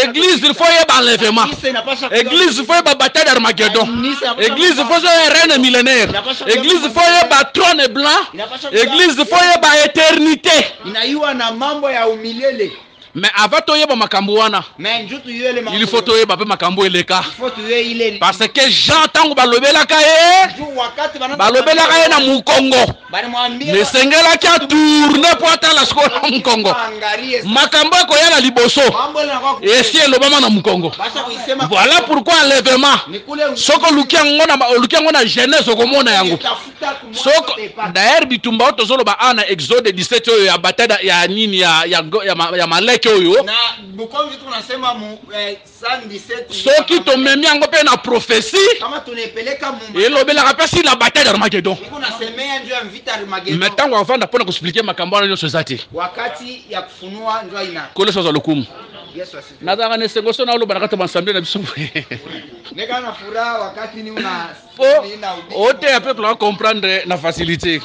Église il faut yeba enlèvement. kanisa inapasha Église il faut yeba bataille d'Armageddon. Église il faut yeba reine millénaire. Église il faut yeba trône blanc. Église il faut yeba éternité. inaiwa na mambo ya umilele Mais avant toyeba makambo wana, mais njoo tuyele mambo il faut toyeba pe makambo eleka. il faut tuye ile Parce que Jean tango balobelaka ye, njoo wakati balobelaka ye na mukongo. bali mwambie Mesengelaki atourne po atala sikoyo na mukongo. angalie Makambo ekoya na liboso, mambo ile inakuwa esi elobama na mukongo. basi kuisema Voilà pourquoi enlèvement. ni kule Soko oluki yango na Genèse okomona yango. tafuta kumwona Soko utaipata. d'ailleurs bitumba oyo tozoloba ana Exode 17 oyo ya bataille ya nini ya maleke oyo. na bukonzi tunasema mu 117 Soki tomemi yango mpe na prophétie, kama tunepeleka mu elobelaka mpe si la bataille d'Armageddon. kunasemea njoo ya vita Armageddon Mais ntango avanda mpona koexplike makambo wana nyonso eza te. wakati ya kufunua njoo ina Kolesa za lokumu. Yesu asifiwe. Nazalaka na esengo so naoloba na kati ya basamble na biso. Neka na furaha wakati ni una Po oteya peuple acomprendre na facilité.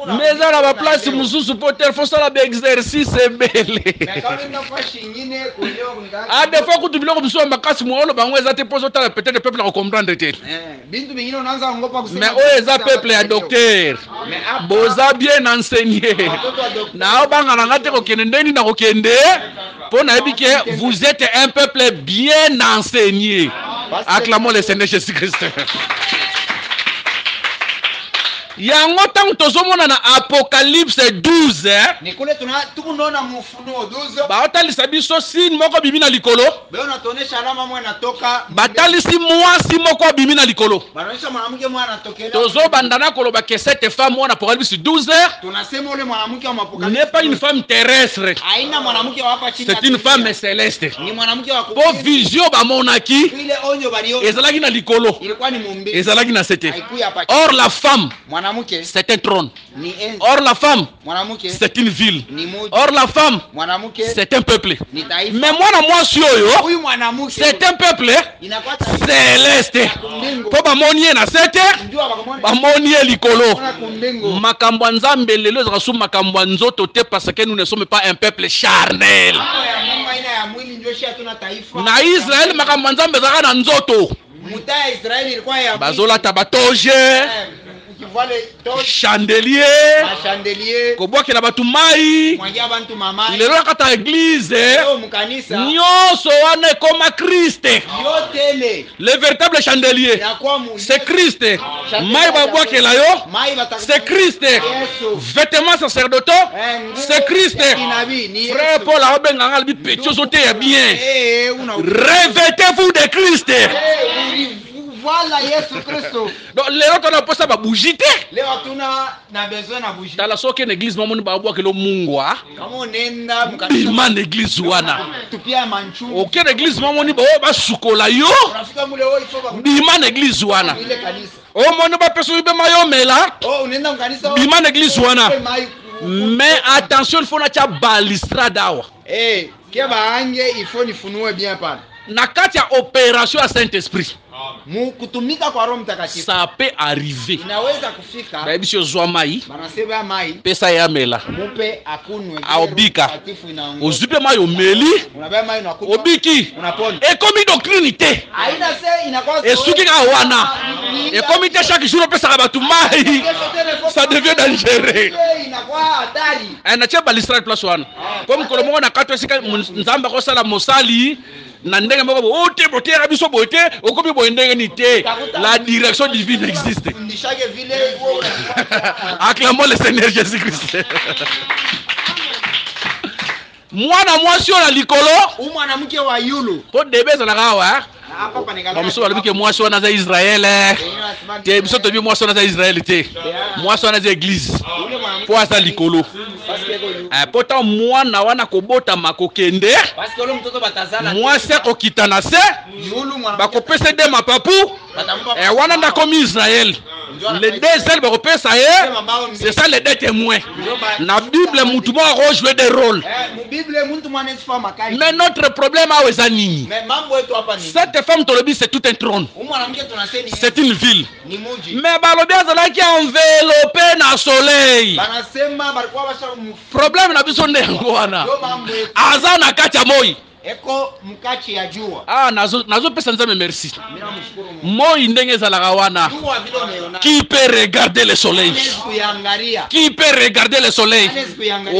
Mais eza na baplace mosusu mpo te fosala baexercice ebele. Ah, des fois kutu biloko biso ya makasi moolo bango eza te mpo ozotala peut-être peuple acomprendre te. Mais oyo eza peuple ya docteur. Boza bien enseigné. Na obanga na nga te kokende ndeni na kokende mpo nayebi ke vous êtes un peuple bien enseigné. Acclamons le Seigneur Jésus-Christ. yango ntango tozomona na Apocalypse 12 ni kule tukunaona Ufunuo 12 baotalisa biso signe moko bimi na likolo beona tuonesha alama mwe natoka batalisi mwasi moko bimi na likolo banaonyesha mwanamke mwe anatokea tozobanda na koloba ke cette femme wana Apocalypse 12 tunasema ule mwanamke wa n'est pas une femme terrestre, haina mwanamke wa hapa chini c'est une femme céleste. ni mwanamke wa Po vision bamonaki ile onyo balio ezalaki na likolo ilikuwa ni mumbi ezalaki na sete. haikuya hapa Or la femme mwanamke c'est un trône. ni enzi Or la femme mwanamke c'est une ville. ni muji Or la femme mwanamke c'est un peuple. ni taifa Mais mwana mwasi oyo huyu mwanamke c'est un peuple inakuwa taifa céleste. Po bamonie na sete njua bakamona bamonie likolo. kumbengo Makambo nzambe lelo ezaka so makambo nzoto te parce que nous ne sommes pas un peuple charnel. ya mwili ndio shi hatuna taifa Na Israel makambo nzambe ezaka na nzoto. muta Israeli ilikuwa ya Bazolata batoje ukivale tosh chandelier chandelier kobwakela batu mai mwangia abantu mama lelo kata église leo mkanisa nyonso wana ekoma Christ. yotele Le véritable chandelier inakuwa c'est Christ. Mai babwakela yo mai bataka c'est Christ. Yesu Vêtements sacerdotaux c'est Christ. inabii ni Frère Paul a benganga libi petioso te ya bien. una Revêtez-vous de Christ. voilà Yesu Kristo Donc lelo tona posa ba bougie te. leo hatuna na besoin na bougie Tala soki na église mamoni babwakela mungwa kama unaenda mkanisa bima na église wana. tupia manchu Ok na église mamoni ba basukola yo unafika mule wewe ifoba bima na église wana. ile kanisa Omoni ba peso ibe mayomela unaenda mkanisa bima na église wana. mai Mais attention il faut na cha balistrade awa. kia baange ifo nifunue bien pale Na kati ya opération ya Saint-Esprit mu kutumika kwa Roho Mtakatifu ça peut arriver. inaweza kufika Bayebi sio zwa mai banasema mai pesa ya mela mupe akunwe aobika Mtakatifu inaongoza ozupe mai omeli unabeba mai unakunywa obiki unapona ekomi doctrine te haina se inakuwa esuki ka wana ekomi te chaque jour opesaka batu mai ça devient dangereux. inakuwa hatari Na tia balistra place wana po mokolo moko na kati esika nzambe akosala mosali na ndenge moko bote botera biso bote okomi boye ndenge ni te. La direction divine existe. fundishake vile Acclamons le Seigneur Jésus-Christ. Mwana mwasi oyo na likolo mwanamke wa yulu po debe ezalaka awa hapa panekala bamosusu balobi ke mwasi wana aza Israele te biso toyebi mwasi wana aza Israele te mwasi wana aza église po aza likolo po ntango mwana wana kobotama kokende parce que ule mtoto batazala mwasi akokita na se yulu mwanamke bakopesa de mapapu wana ndakomi Israele les deux ailes bakopesa ye c'est ça les deux témoins na Bible mutu moko akojouer des rôles. Bible muntu mwana sifa makali Mais notre problème awa eza nini? mais mambo yetu hapa ni Cette femme tolobi c'est tout un trône, mwanamke tunasema c'est une ville. ni muji Mais balobi azalaki enveloppé na soleil. banasema balikuwa basha Problème na biso nde yango wana ndio mambo yetu aza na kati ya moi. eko mkachi ya jua Nazo pesa nzambe merci. mimi namshukuru Mungu Moi ndenge ezalaka wana. jua vile umeona Qui peut regarder le soleil? kuyangalia Qui peut regarder le soleil?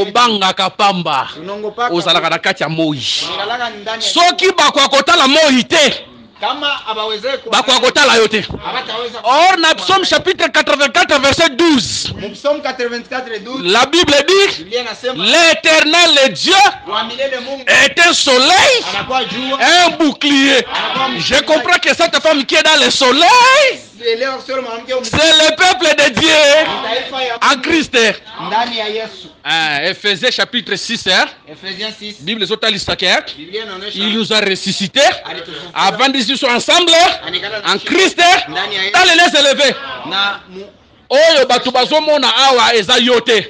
Obangaka pamba unongo paka ozalaka na kati ya moi. unalala ndani Soki bakwa kotala moi te kama abaweze bakwa kotala yo te. abataweza Or na Psaume chapitre 84 verset 12 Psaume 84:12 la Bible dit Biblia inasema l'Éternel le Dieu wa milele Mungu est un soleil, anakuwa jua un bouclier. Je comprends que cette femme qui est dans le soleil, leo sio mwanamke c'est le peuple de Dieu taifa ya en Christ. ndani ya Yesu Ephésiens chapitre 6, Ephésiens 6 Bible zotalistake, Biblia inaonyesha il nous a ressuscité avant de dire ensemble en Christ dans les laisses élevés. na Oyo batu bazomona awa eza yo te,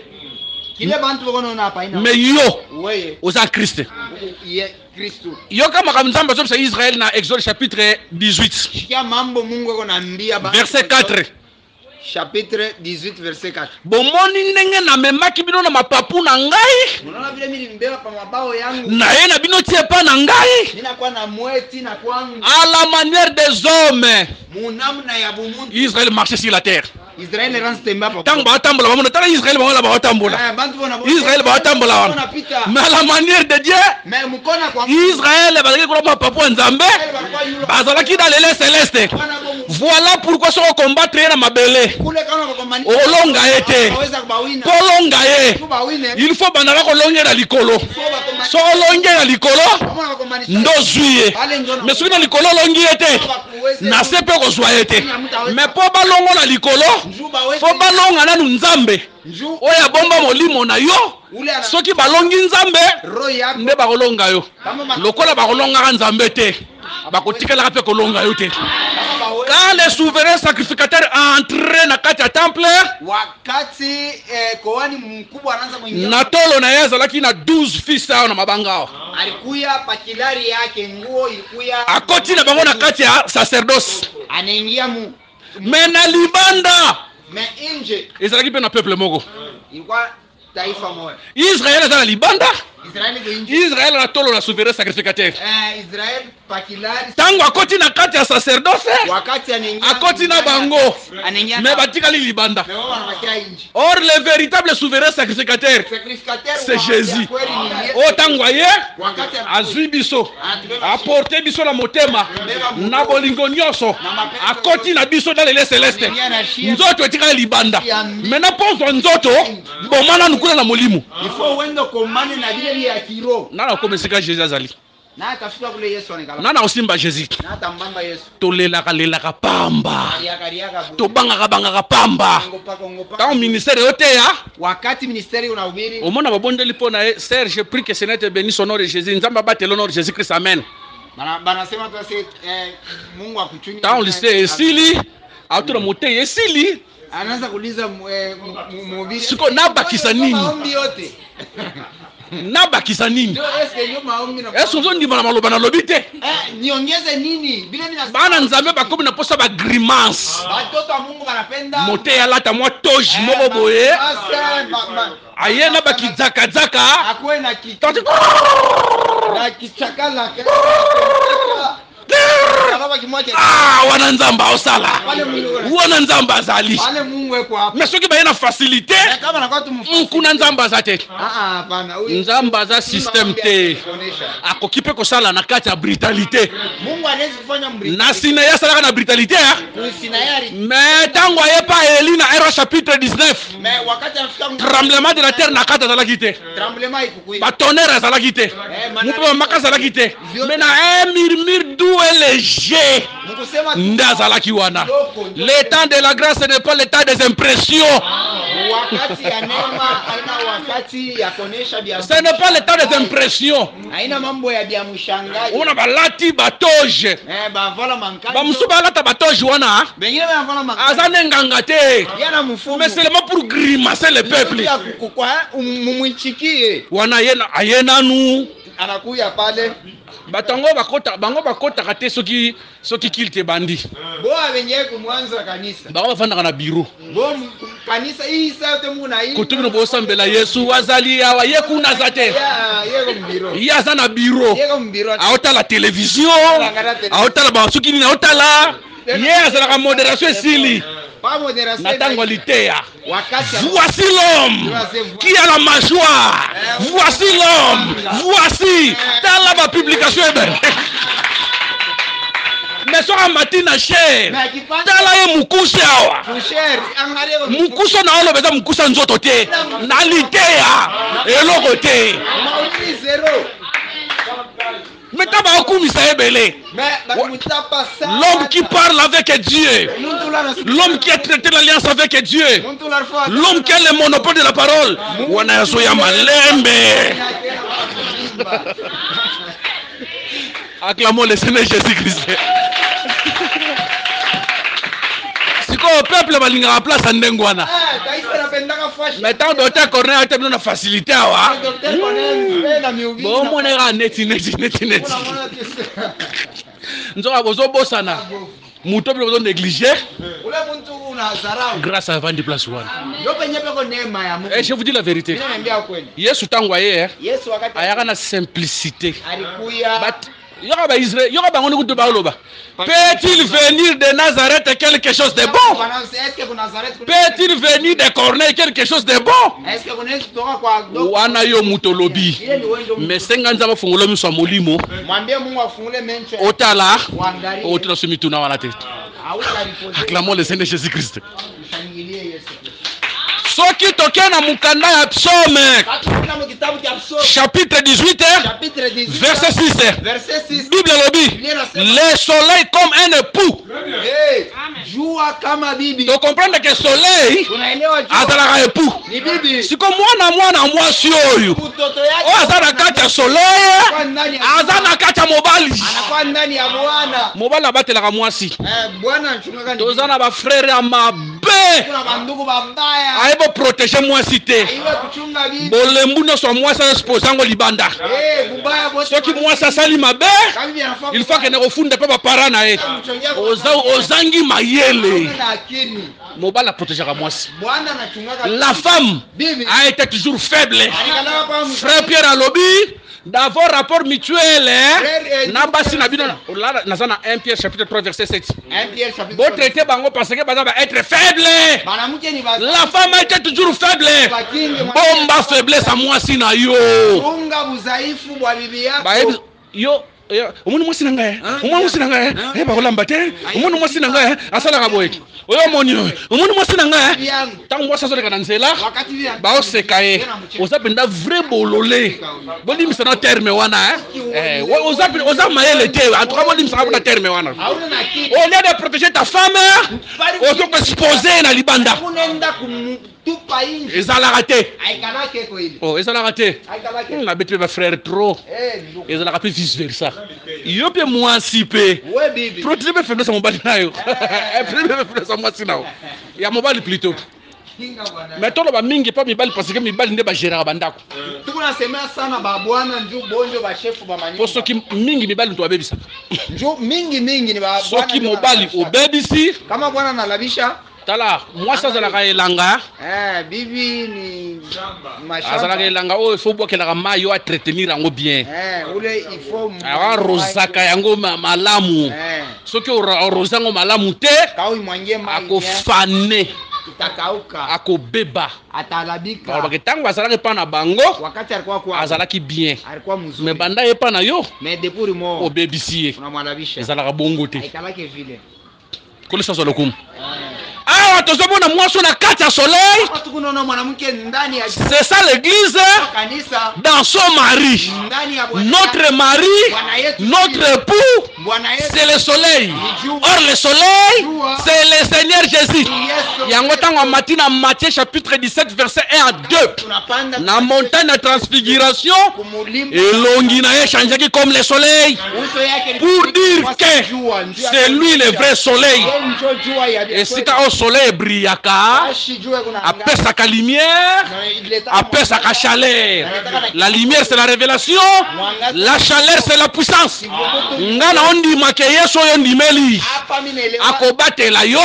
kile bantu bokono hapa ina mais yo wewe oza Christ. ye Kristo Yo kama nzambe azobisa Israël na Exode chapitre 18 shikia mambo Mungu eko naambia verset 4. chapitre 18 verset 4 Bomoni ndenge namemaki bino na mapapu na ngai unaona vile mimi nimbeba kwa mabao yangu na ye na bino tie pa na ngai ninakuwa na mweti na kwangu à la manière des hommes. munamna ya bumuntu Israël marchait sur la terre. Israeli ranz temba pa Tango batambola bamona tala Israël bango la batambola. bantu bona Israël batambola wana. Mais à la manière de Dieu, mais mukona kwa Israël bazaki kwa mapapu nzambe bazalaki dans les laits célestes. Voilà pourquoi si on combattre na mabele. Kule kama bakombani. Olonga ete. Haweza kubawina. Polonga ye. Kubawine. Il faut banaka kolongera likolo. So longera likolo Kama bakombani. ndo zuye. Mais soki na likolo longi ete. Na sepe ko zwa ete. Mais po balongo na likolo. Fo balonga nanu nzambe. Oya bomba molimo na yo. Soki balongi nzambe nde bakolonga yo. Lokola bakolonga nzambe te. Bakotikela pe kolonga yo te. Quand les souverains sacrificateurs entraient na kati ya temple, wakati kohani mkubwa anaanza kuingia na tolo na yeye zalaki na 12 fils na mabanga alikuya pakilari yake nguo ilikuya akoti na bango na kati ya sacerdoce anaingia mu mena libanda mais inje ezalaki pe na peuple moko ilikuwa taifa moja Israël ezala libanda Israeli go inje Israël na tolo na souverain sacrificateur Israel pakilari tango akoti na kati ya sacerdoce wakati anaingia akoti na bango anaingia mais batikali libanda. mais wao wanabakia inje Or le véritable souverain sacrificateur c'est Jésus. O tango aye azwi biso apporter biso na motema na bolingo nyonso akoti na biso dans les célestes nzoto etikali libanda maintenant ponzo nzoto bomana nukula na molimo il faut wendo komane na bile ya kiro nana komesika Jésus azali na akafika kule Yesu anekala nana osimba Jésus na tambamba Yesu tolelaka pamba aliakariaka tobangaka pamba quand ministère yote ya wakati ministeri unahubiri omona babondeli pona Serge, je prie que ce n'est béni son nom de Jésus nzamba batelo nom de Jésus Christ amen banasema tu Mungu akuchunye tant lycée esili auto mote esili anaanza kuuliza mhubiri siko nabakisa nini maombi yote nabakisa nini ndio ndio maombi na eso zo ndima na maloba na lobite niongeze nini bila mimi nasema bana nzambe bakomi na posa ba grimace watoto wa Mungu wanapenda mote ya lata mwa toji moko boye aye na bakizaka zaka akwe na kichakala wana nzamba osala wana nzamba azali wale Mungu eko hapa mais soki bayena facilité kama na kwa tumfuata kuna nzamba za te hapana huyu nzamba za system te akoki pe kosala na kati ya brutalité Mungu anaweza kufanya na sina ya sala na brutalité kusinayari mais tango aye pa Eli na Héros chapitre 19 mais wakati anafika tremblement de la terre na kati azalaki te tremblement ikukuya ba tonnerre azalaki te mupe maka azalaki te mais na un murmure doux et léger nde azalaki wana. Le temps de la grâce n'est pas le temps des impressions. Ce n'est pas le temps des impressions. On a balati batoge. Bamusu balata batoge wana. Azane ngangate. Mais seulement pour grimacer le peuple. Wana ayena nu. Anakuya pale. Batango bakota kate soki kilte bandi. Bo abenye kumwanza kanisa. Ba bafanda na bureau. Bo kanisa hii sote muna hii. Kutumino bo sambela Yesu wazali yawa ye kuna zate. Yego mbiro. Yaza na bureau. Yego mbiro. Aota la télévision. Aota la basuki ni aota la. Ye azala ka modération esili. Voici l'homme qui a la mâchoire. Voici l'homme. Voici. Dans la publication est belle. Mais sur un matin à cher. Dans la mukusa. Mukusa na olo beza mukusa nzoto te. Na litea. Et l'autre côté. Mais l'homme qui parle avec Dieu, l'homme qui a traité l'alliance avec Dieu, l'homme qui a le monopole de la parole, acclamons le Seigneur Jésus-Christ. Au peuple balinga place andengwana. Mais tant docteur Corneille a tellement de facilité wa. Bon mon era neti. Nzoka bozo bosana. Muto bi bozo négliger. Grâce à vendre place wana. Et je vous dis la vérité. Yesu tangwaye ayaka na simplicité. Peut-il venir de Nazareth quelque chose de bon? Peut-il venir de Corneille quelque chose de bon? Wana yo mutolobi. Mais senganza bafungola miso molimo. Otala otula sumituna wana te. Acclamons le Seigneur Jésus-Christ. Mshangilie Yesu Kristo. Soki tokea na mukanda ya psaume Katika kitabu cha Psalm chapitre 18 chapitre 18 verset 6. verset 6. Bible lobi le soleil comme un époux. Hey, jua kama bibi. Tu comprends que soleil Tunaelewa jua azalaka époux. ni bibi. Siko mwana mwasi oyo. Mtoto yake O azana kati ya soleil, azana kati ya mobali. anakuwa ndani ya bwana. Mobali abatelaka mwasi. Bwana anachungaga ni. Tozana ba frère ya mabe. Kuna bandugu babaya. Aibo protéger mwasi te. Iwe kuchunga bibi. Bolembu nyonso mwasi azoposango libanda. Bubaya bosi. Soki mwasi asali mabe, il faut que ne refunda pe bapara na ye. Ozangi mayele. Mobali aprotégeaka mwasi. Bwana anachungaga. La femme a été toujours faible. Frère Pierre alobi d'avoir rapport mutuel na basi na bino na zana 1 Pierre chapitre 3 verset 7. 1 Pierre chapitre 3. Bon traité bango parce que baza ba être faible. La femme a été toujours faible. Bomba faiblesse à mwasi na yo. Unga budhaifu bwa bibi yako. Yo umuntu mwasi nangaye umuntu mwasi nangaye bakolamba te umuntu mwasi nangaye asala kaboye oyo moni umuntu mwasi nangaye tangu mwasi azoleka na nzela baoseka ye ozapenda vrai bolole bolimisa na terme wana oza mayele te en tout cas bolimisa na terme wana au lieu de protéger ta femme ozoko exposer na libanda ezalaka te ezalaka te nabeti mpe bafrère trop ezalaka mpe vice versa yo mpe mwasi mpe protege mpe faiblesse ya mobali na yo protege mpe faiblesse ya mwasi na yo ya mobali plutôt mais toloba mingi mpa mibali parce que mibali nde bagéraka bandako tukunasemea sana babwana nju bonjo bashefu bamanyumba po soki mingi mibali nto babebisaka nju mingi ni babwana soki mobali obebisi kama bwana analabisha tala mwasi azalaka elanga bibi ni mashamba azalaka elanga oyo il faut bokelaka mai yo atretenir yango bien ule il faut arosaka yango malamu soki orosa yango malamu te akofane itakauka akobeba atalabika balobaki ntango azalaki epa na bango wakati alikuwa kwa azalaki bien alikuwa mzuri me banda ye epa na yo mais depuis mo obebisi ye unamwalabisha ezalaka bongo te aikalake vile kolesa zo lokumu awa tozomona mwasi na kati ya soleil. C'est ça l'église dans son mari. Notre mari, notre époux, c'est le soleil. Or le soleil, c'est le Seigneur Jésus. Yangotango matina Matthieu chapitre 17 verset 1 à 2. La montagne de transfiguration et l'ongina est changé comme le soleil pour dire que c'est lui le vrai soleil. Et si au soleil brillaka, apesaka lumière, apesaka chaleur. La lumière c'est la révélation, la chaleur c'est la puissance. Ngana ondi makeyeso yondimeli. Akobate la yo,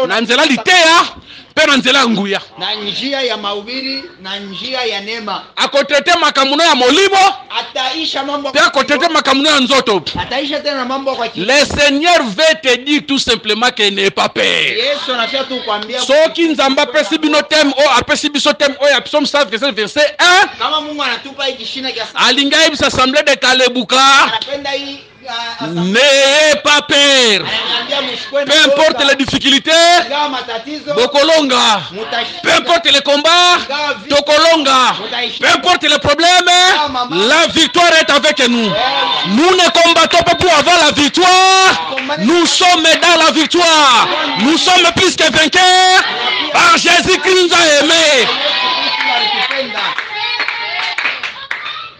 nanzela litea. Pena nzela nguya na njia ya mahubiri na njia ya neema akotete makamuno ya molimo ataisha mambo pia akotete makamuno ya nzoto ataisha tena mambo kwa le Seigneur veut te dire tout simplement qu'il n'est pas peur. Yesu anataka tu kuambia soki nzamba pesi bino tem o apesi biso tem o ya Psaume 100 verset 1 kama Mungu anatupa hiki kishina kia alinga ibisa assemblée de Kalebuka anapenda hii n'ayez pas peur. Peu importe les difficultés, Bokolonga. Peu importe les combats, Tokolonga. Peu importe les problèmes, la victoire est avec nous. Nous ne combattons pas pour avoir la victoire. Nous sommes dans la victoire. Nous sommes plus que vainqueurs par Jésus-Christ nous a aimés.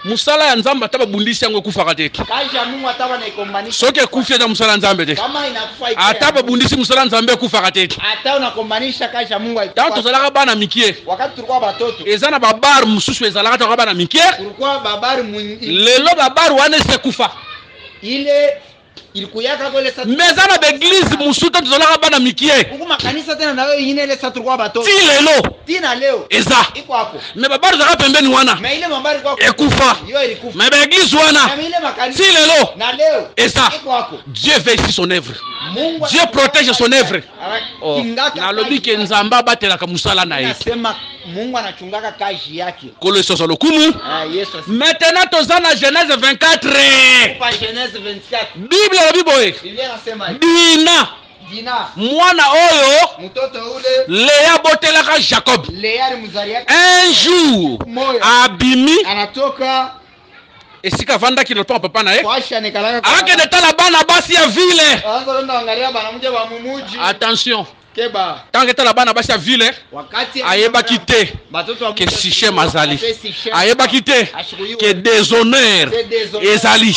Musala ya nzamba taba bundisi yango kufaka te. Kaja Mungu ataba na ikombanisha. Soke kufia za musala nzambe te. Kama inakufa ikia. Ataba bundisi musala nzambe kufaka te. Ata unakombanisha kaja Mungu aikia. Tanto zalaka bana mikie. Wakati tulikuwa batoto. Ezana babar mususu ezalaka to bana mikie. Tulikuwa babari mwingi. Lelo babar wane se kufa. Ile ilikuyaka kole sasa. Mezana beglise musuta tuzolaka bana mikie. Huko makanisa tena nawe yine ile sasa tulikuwa batoto. Ti lelo. Tina leo. Eza. Iko hapo. Me babar zaka pembeni wana. Me ile mabari kwa ekufa. Yo ilikufa. Me beglise wana. Me ile makanisa. Ti lelo. Na leo. Eza. Iko hapo. Dieu veille sur son œuvre. Mungu Dieu protège son œuvre. Oh. Na lobi ke nzamba batelaka musala na ye. Nasema Mungu anachungaka kazi yake. Koloso lokumu. Yesu. Maintenant tozana Genèse 24. Kwa Genèse 24. Bible la Bible. Biblia inasema Dina Dina mwana oyo mtoto ule Léa botelaka Jacob. Lea ni mzali yake. Un jour abimi Anatoka esika vandaki na papa na ye kwasha nikalaka akende tala bana basi ya ville. anaenda angalia bana mje wa mumuji. Attention, Keba tant que tala bana basi ya ville wakati ayebaki te batoto wa ke Sichem azali, Sichem ayebaki te ke déshonneur ezali.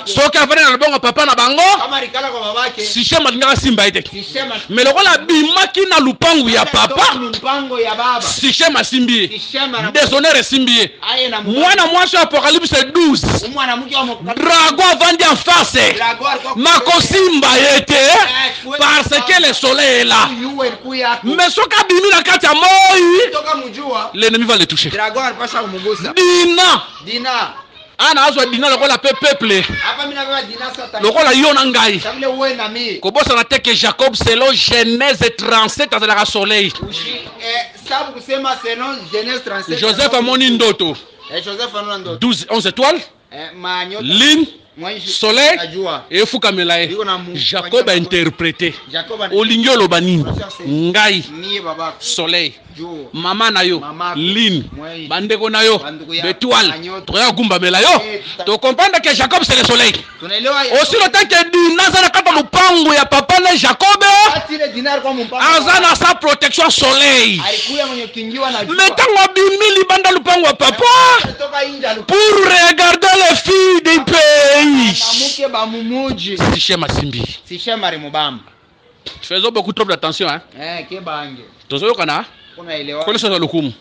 Soki avandi na lobongo papa na bango kama rikala kwa babake Sichem alingaka simba ete, Sichem mais lokola abimaki na lupangu ya papa mpango ya baba Sichem asimbi ye, Sichem déshonneur esimbi ye. aye na Mwana mwasi wa Apocalypse 12 mwana mke wa dragon avandi en face makosimba ye te parce que le soleil est là. yuwe kuya Mais soki abimi na kati ya moi toka mjua l'ennemi va le toucher. dragon alipasha kumugusa. Dina ana azwa Dina lokola pe peuple Hapa mimi na Dina sasa lokola yo na ngai sabile uwe na mimi kobosana te ke Jacob selon Genèse 37 azalaka soleil. sababu kusema selon Genèse 37 Joseph amoni ndoto Joseph anona ndoto 12 11 étoiles manyota lune soleil ajua efukamela ye. Jacob a interprété Jacob olingi oloba nini ngai ni baba soleil juu mama na yo lune Mwai. bandeko na yo Banduku ya betoile Anyota. tokoya gumbamela yo to comprendre que Jacob c'est le soleil. tunaelewa Aussi le temps que Dina aza na kati ya lupangu ya papa na Jacob ile dinar kwa mpaka aza na sa protection soleil. alikuwa mwenye kingiwa na Mais ntango abimi libanda lupangu ya papa toka inja pour regarder les filles du pays mke ba mumuji Sichem asimbi. Sichem ari mubamba Faisons beaucoup trop d'attention hein. ke bange Tozoyokana unaelewa kole soso lokumu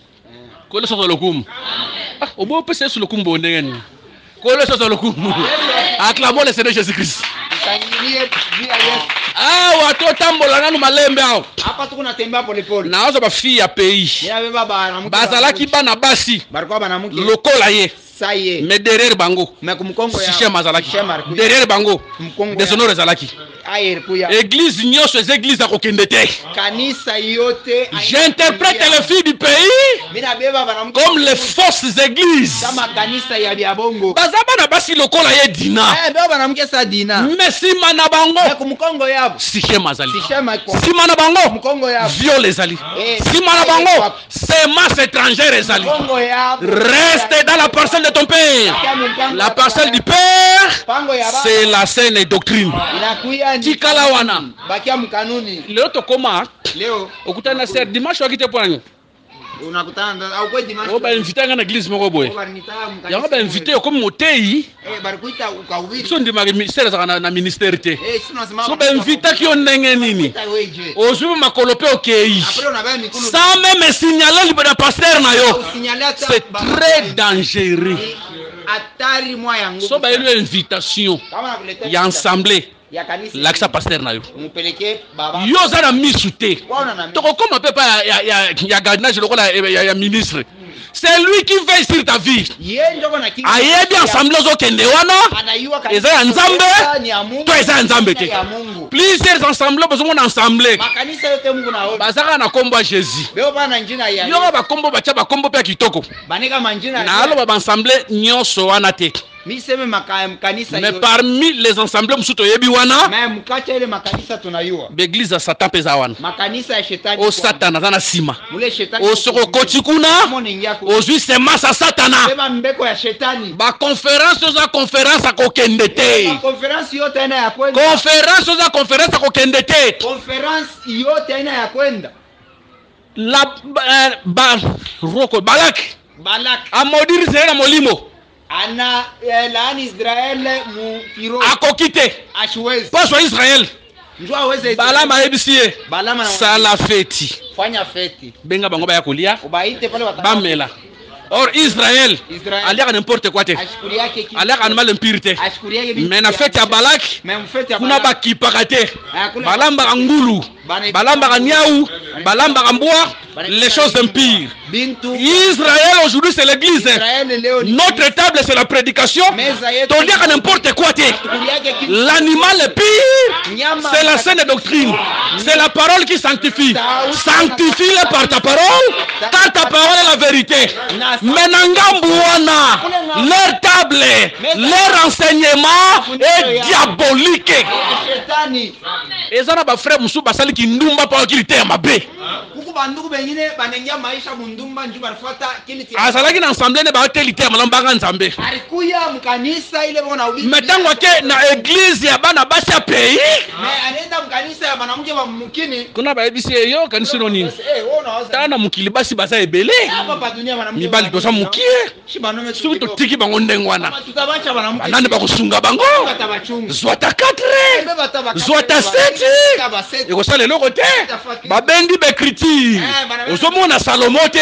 kole soso lokumu obo pese sur lokumu bondengeni kole soso lokumu acclamons le Seigneur Jésus-Christ. tangilie via Yesu Watu tambola nanu malembe hao hapa tuko natembea pole pole na wazo ba fille ya pays ila beba bana mke bazalaki bana basi bariko bana mke lokola ye saye mais derrière bango mekumkongo ya Sichem azalaki Sichem alikuya. derrière bango Mkongo déshonneur ezalaki. aye kuya Église nyonso eza église akokende te. kanisa yote J'interprète les filles du pays mina beba bana mke comme les fausses églises. kama kanisa ya bya bongo Baza bana basi lokola ye Dina beba bana mke sa Dina mais sima na bango mekumkongo yabo Sichem azali. Sichem ko Sima na bango mkongo yabo viol ezali. Eh, Sima na bango semence étrangère ezali. mkongo yabo Reste dans la parcelle de ton père. La parcelle du père, pango ya baba c'est la saine doctrine. inakuya ni Tikala wana. bakia mkanuni Leo tokoma leo okutana na ser dimanche wakite pwanyo. unakutana au kwa dimanche Oba invité nga na église moko boye. Yango ba invité comme motei. barikuita ukahubiri So ndima ministère za na ministère te. sino nasema So ba invité ki onenge nini? Ozwi makolo pe okei. après on avait mikulu Sans même signaler le pasteur na yo. C'est très dangereux. hatari mwa yangu So ba ile invitation kama nakuletea ya ensemble ya kanisa lakisa pasteur na yo. mupelekee baba Yo za na misu te. wana na Tokokoma pe pa ya gardiennage lokola ya ministre. C'est lui qui veille sur ta vie. yeye njoko na kinga Ayebi ensemble ozokende wana. anaiwa kanisa Eza ya Nzambe. ni ya Mungu To eza ya Nzambe te. ya Mungu Plusieurs ensemble bezongo na ensemble. makanisa yote Mungu naona Bazaka na kombo ya Jésus. beo bana njina ya Yo ba kombo bacha ba kombo pe ya kitoko. banika manjina Na alo ba ensemble nyonso wana te. mi seme makanisa Mais yote parmi les ensembles musuto yebi wana, mais mkacha ile makanisa tunayua l'église ya Satan peza wana. makanisa ya shetani O Satan aza na sima. mule shetani O soko koti kuna, mone ngako ozwi semence ya Satana. beba mbeko ya shetani Ba conférence oza conférence akokende te. conference yote ina ya kwenda Conférence oza conférence akokende te. conference yote ina ya kwenda La roko Balak Balak amodiri Israeli na molimo ana laani Israel mu kiro akoki te. ashwezi Poso Israel njoo aweze Balama ayebisi ye Balama na sala feti fanya feti benga bango baya kolia ubaite pale bamela. Or Israel aliaka n'importe quoi te, ashikuri yake kitu aliaka animal impure te. ashikuri yake Mais na feti ya Balak mais mfeti ya kuna bakipaka te, balambaka ngulu, balambaka niau, balamba kamboa, les choses impires. bintu Israël aujourd'hui c'est l'église. Israeli leo ni Notre table c'est la prédication. meza yetu Ton dire n'importe quoi. tukuliake kitu L'animal le pire, nyama c'est la saine doctrine. C'est la parole qui sanctifie. Sanctifie-le par ta parole, car ta parole est la vérité. Menangambouana, leur table, leur enseignement est diabolique. shetani Et ça n'a pas frère Moussou Basali qui nous m'a pas qu'il t'aime. kuku banduku bengine banengia maisha mundumba nju banafuata kile tia Azalaki na ensemble ne ba tel t'aime lambanga nzambe. alikuya mkanisa ile bona ubiri Metango ke na église ya bana basi ya pays. mais anaenda mkanisa ya mwanamke wa mukini Kuna ba ebisi yo kanisi no nini. wewe Tana mukili basi basa ebele. hapa pa dunia mwanamke Mibali tosa mukie. shibanome Soki totiki bango ndengwana. tutabacha mwanamke Banani bakusunga bango. batabachunga Zwata 4. Zwata 7. Ekosala eloko te. Babendi bekriti. Ozomona Salomo te.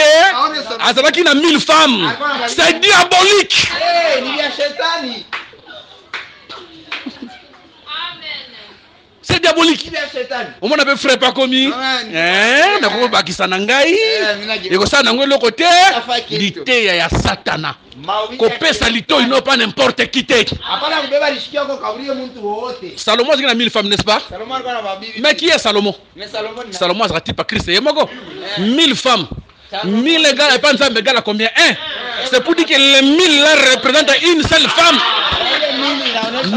Azalaki na 1000 femmes. C'est diabolique. ni ya shetani C'est diabolique. ni ya shetani Omona be frère pas commis. Na ko bakisa na ngai. minagi Ekosala nango eloko te. Liteya ya Satana. Kopesa lito ino pas n'importe qui te. hapana kubeba lishikia kwa kaburie mtu wote Salomon azalaki na 1000 femmes, n'est-ce pas? Salomon alikuwa na mabibi Mais qui est Salomon? mais Salomon ni Salomon azalaki pas Christ. Yemoko 1000 femmes. 1000 égale, pas ensemble égale à combien? 1. C'est pour dire que les 1000 là représentent une seule femme.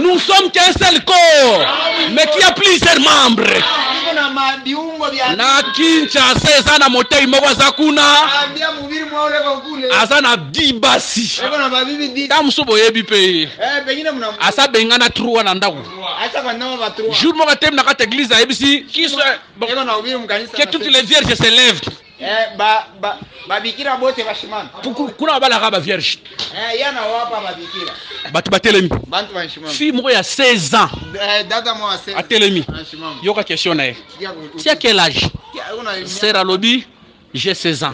Nous sommes qu'un seul corps, mais qui a plusieurs membres. kuna mabiungo vya Na Kinshasa eza na motei moko aza kuna, ambia mubiri mwa ule kwa kule aza na 10 basi. eko na mabibi di Ta muso boyebi pe. pengine mna Asa bengana truwa na ndako. acha kwa ndama batru Jour moko tem na kata église ayebisi qui bon, eko na ubiri mkanisa que toutes les vierges se lèvent. babikira bote bashimana Kuna babalaka ba vierge. yana wapa babikira Bato batelemi. bantu bashimana Fille moko ya 16 ans data mwa ase atelemi. bashimana Yoka question na ye. Tu as quel âge? Sœur Alobi, j'ai 16 ans.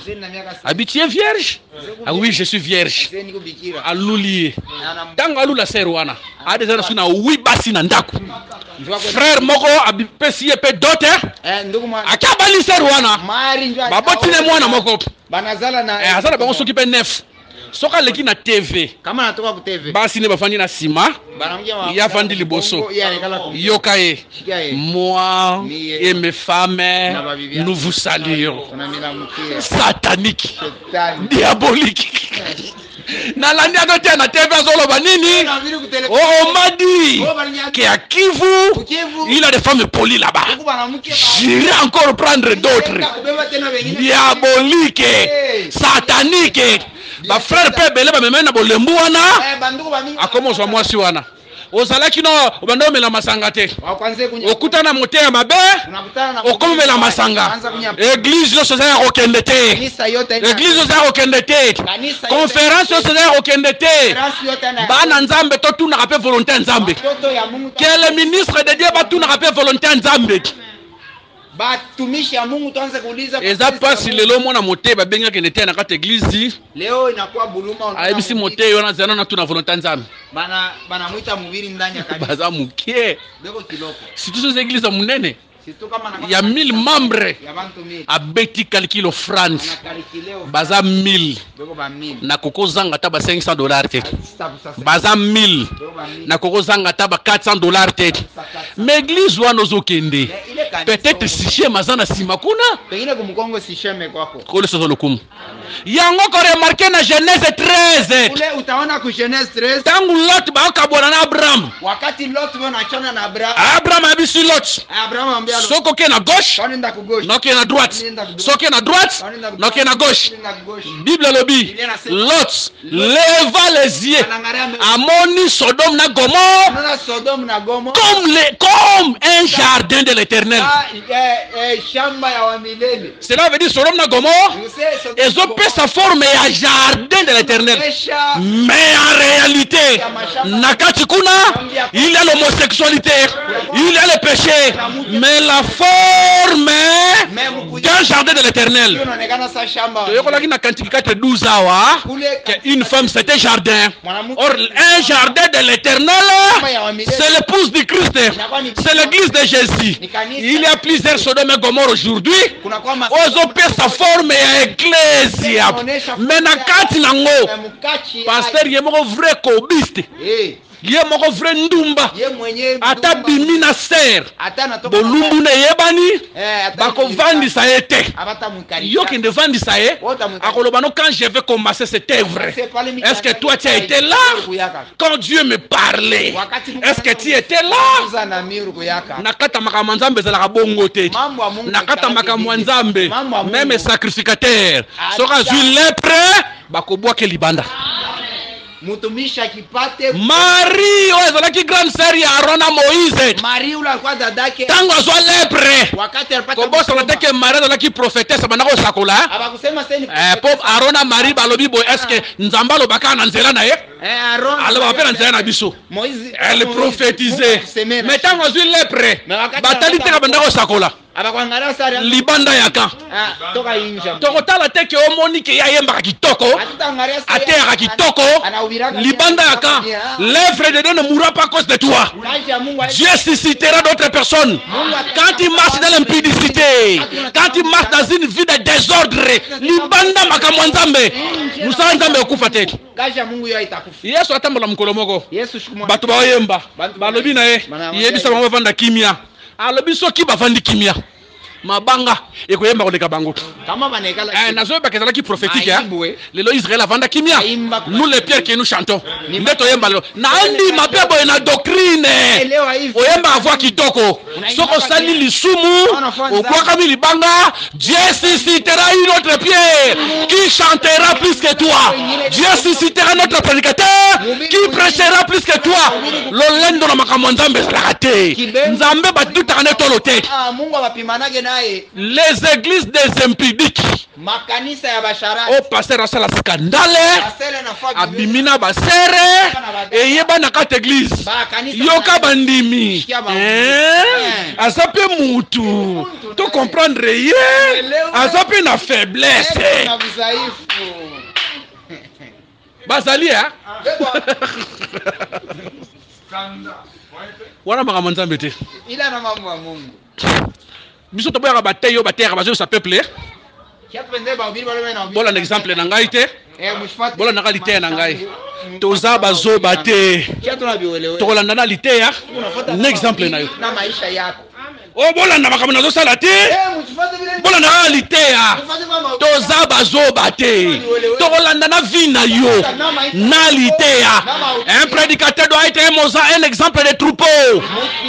Abi, tu es vierge? Ah oui, je suis vierge. Alulie. Tango alula sœur wana. Ade zana suna 8 basi na ndako. Frère moko abi pesi pe dote. Akabali sœur wana. Babotine mwana moko. banazala na Azala bango soki pe 9. Soka leki na TV. kama natoka ku TV Basi ne bafandi na sima. Ya fandi liboso. Yoka ye. Moi et mes femmes, nous vous saluons. Satanique, diabolique. Nalandi adote na TV azoloba nini? Oh, on m'a dit qu'à Kivu, il a des femmes polies là-bas. J'irai encore prendre d'autres. Diabolique, satanique. Ba frère pe bele ba memena bolembu wana. Akomozwa mwasi wana. Ozalaki no obandomela masanga te. Okutana moteya mabe. Okomela masanga. Église yo soza okende te. Église yo soza okende te. Conférence yo soza okende te. Bana nzambe to tuna ka pe volonté nzambe. Que le ministre de Dieu ba tuna ka pe volonté nzambe. batumishi ya Mungu tuanze kuuliza Eza pasi lelo mona mote ba benga kende te na kata église. leo inakuwa buluma Ayebisi mote yo na zana na tuna volonté nzambe. banamuita mubiri ndani ya kanisa Baza mukie. beko kiloko Surtout ces églises munene. situ kama na Il y a 1000 membres. ya bantu 1000 A beti calcul offrande. anakarikileo Baza 1000. beko ba 1000 Na koko zanga taba $500 te. sabu sasa Baza 1000. beko ba 1000 Na koko zanga taba $400 te. Mais église wana ozokende. ile kanisa Peut-être si chez mazana simakuna. pengine kumkongo si sheme kwako Kole sozo lokumu. Yango ko remarqué na Genèse 13. ule utaona ku Genèse 13 Tangu Lot ba kabona na Abraham. wakati Lot wanachana na Abraham abisi Lot. Abraham ambia Lot Soko ke na gauche, nenda ku gauche noke na droite. Soko na droite, noke na gauche. nenda ku gauche Bible lobi. Lot leva les yeux. Amoni Sodome na Gomorrhe na Sodome na Gomorrhe comme un jardin de l'Éternel. shamba ya wa milele Cela veut dire Sodome na Gomorrhe. Ils ont pris sa forme à jardin de l'Éternel. Mais en réalité, Nakati kuna, il y a l'homosexualité, il y a le péché. Mais la forme d'un jardin de l'éternel. Une femme c'était jardin. Or un jardin de l'éternel, c'est l'épouse du Christ. C'est l'église de Jésus. Il y a plusieurs Sodome et Gomorrhe aujourd'hui. Ozo père sa forme et église. Mais na kati nango. Pasteur yemoko vrai kobiste. Ye moko vrai ndumba ata bimina ser bolumbu ne yebani bako vandisa ete yo qui ne vandisa ye akoloba no quand je vais commencer cette œuvre. Est-ce que toi tu as été là quand Dieu me parlait? Est-ce que tu étais là? Nakata makambo nzambe ezalaka bongo te, nakata makambo nzambe même sacrificateur soka azwi lèpre bakobwaka libanda. Marie ezalaki grande sœur ya Aaron na Moïse. Tango azwa lèpre kobosana te ke Marie ezalaki prophétesse banda kosakola po Aaron na Marie balobi boye est-ce que nzambe alobaka na nzela na ye aloba mpe na nzela na biso elle prophétisait. Mais tango azwi lèpre batali te ka banda kosakola libanda yaka tokotala te ke omoni ke yayembaka kitoko ateyaka kitoko libanda yaka. L'œuvre de Dieu ne mourra pas à cause de toi. Dieu suscitera d'autres personnes. Quand il marche dans l'impudicité, quand il marche dans une vie de désordre, libanda makambo nzambe musala nzambe okufa te. Yesu atambola mukolo moko bato bayemba balobi na ye yebisa bango bavanda kimia alobi soki bavandi kimia mabanga ekoyemba koleka bango nazoyeba kezalaki prophétique lelo Israël avanda kimia. Nous les pierres que nous chantons nde toyemba lelo na andima mpe boye na doctrine oyemba avwa kitoko soko osali lisumu obwakami libanga. Dieu suscitera une autre pierre qui chantera plus que toi. Dieu suscitera notre prédicateur qui prêchera plus que toi. Lolendo na makambo nzambe ezalaka te, nzambe batutaka ne tolo te. Les églises des impudiques au pasteur asala scandale abimina basere eyeba na kata église yoka bandimi azape mutu to comprendre ye azape na faiblesse bazali wana makambo nzambe te. Biso toboyaka bateyo bateyaka bazo sa peuple. Bola un exemple na ngai te. Bola na liteya na ngai. Toza bazo bate. Tokolanda na liteya. Un exemple na yo. Oh bola na makambo nazo sala te. Bola na liteya. Toza bazo bate. Tokolanda na vie na yo. Na liteya. Un prédicateur doit être un exemple de troupeau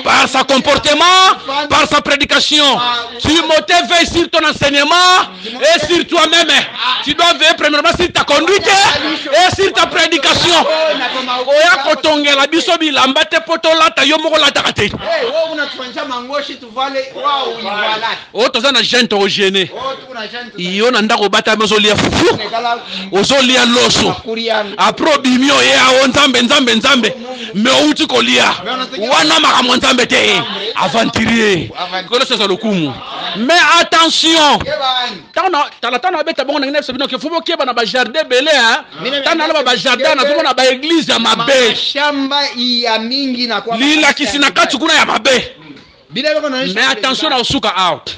par son comportement, par sa prédication. Timothée veille sur ton enseignement et sur toi-même. Tu dois veiller premièrement sur ta conduite et sur ta prédication. Oya kotongela biso bilamba te potolata yo moko lataka te. O toza na jeune to gêné. Yo na ndako bata mezolia fufu. Ozolia loso. Apro bimio ya nzambe me outi kolia. Wana makambo nzambe te. Aventurier. Kolo c'est le kumu. Mais attention. Tana beta bongo ngene sebino ke fubo keba na ba jardin belé tana na ba jardin na tumo na ba église ya mabe. Shamba ya mingi na kwa. Lila kisina katu kuna ya mabe. Mais attention na usuka out.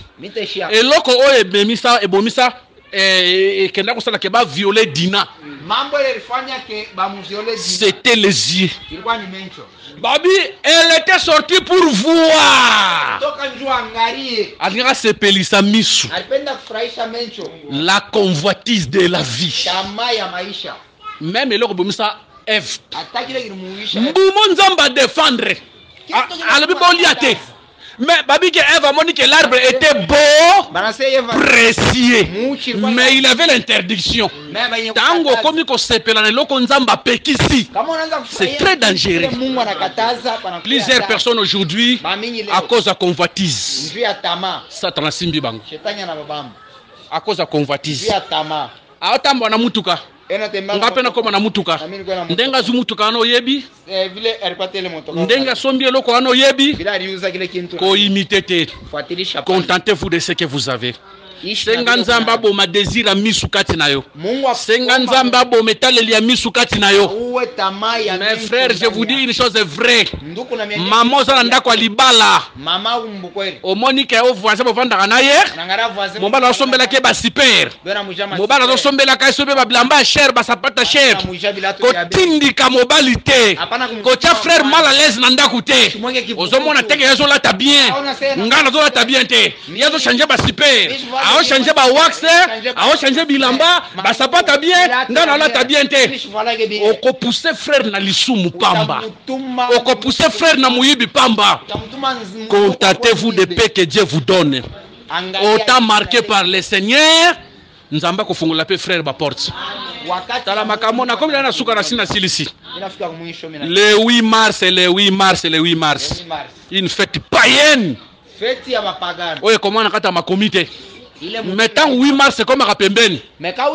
Et loko o ebemisa ebomisa kenda ko sala ke ba violer Dina. Mambo elifanya ke ba mu violer Dina. C'était les yeux. Babi, elle était sortie pour voir. La convoitise de la vie. Même le robomisa Ève. Mboumo nzamba défendre. Mais Babi que Ève a montré que l'arbre était beau, précieux, mais il avait l'interdiction. Tango comme ko sepelane loko nzamba pekisi. C'est très dangereux. Plusieurs personnes aujourd'hui à cause de convoitise. Satan simbi bango. À cause de convoitise. Aotamba na mutuka. ngapena koma na mutuka ndenga zu mutuka ano yebi vile alikuwa tele motoka ndenga sombi eloko ano yebi vile aliuza kile kintu ko imiter. fuatilisha Contentez-vous de ce que vous avez. Senga nzamba bo ma désir a misu kati na yo. Senga nzamba bo metaleli ya misu kati na yo. Mes frères, je vous dis une chose vraie. Maman za ndako libala. Mama umbukweli. Omoni ke o voisin bo vanda na hier. Mobala sombela ke ba super. Mobala zo sombela ka sobe ba blamba cher ba sapata cher. Ko tindika mobilité. Ko tia frère mal à l'aise na ndako te. Ozomona teke yazo la ta bien. Ngana zo la ta bien te. Yazo changer ba super. Aho changer ba wax, aho changer bilamba, ba sapata bien, ngana la ta bien te. Oko pousser frère na lisumu pamba. Oko pousser frère na muyibi pamba. Contentez-vous de paix que Dieu vous donne. Autant marqué par le Seigneur, nzamba ko fungola pe frère ba porte. Tala makamona comme na suka na sina silisi. Le 8 mars, le 8 mars, le 8 mars. Une fête païenne. Fête ya mapagano. Oye comment na kata ma comité. Mettons 8 mars comme à pembeni.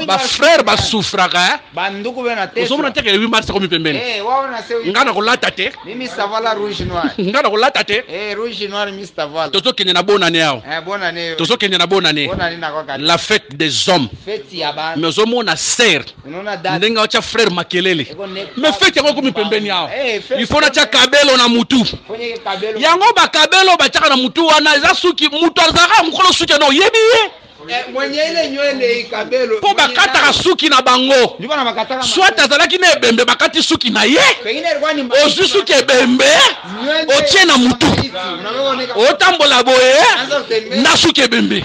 Ba frère ba souffraka. Banduku bena tete. Osomona teke 8 mars comme pembeni. Waona se. Ngana ko lata te. Mimi savala rouge noir. Ngana ko lata te. Rouge noir mi savala. Toto kenya na bonne année yao. Bonne année. Toto kenya na bonne année. Bonne année na kwa kati. La fête des hommes. Fête ya bana. Mais osomona sœur. Unaona dada. Ndenga acha frère makelele. Mais fête yako comme pembeni yao. Il faut na cha kabelo na mutu. Fonye kabelo. Yango ba kabelo ba chaka na mutu wana za suki mutu azaka mukolo suki no yebi. Mwenye ile nywele ikabelo po bakata suki na bango soit azalaki na ebembe bakati suki na ye ozwi suki ebembe otie na mutu otambola boye na suki ebembe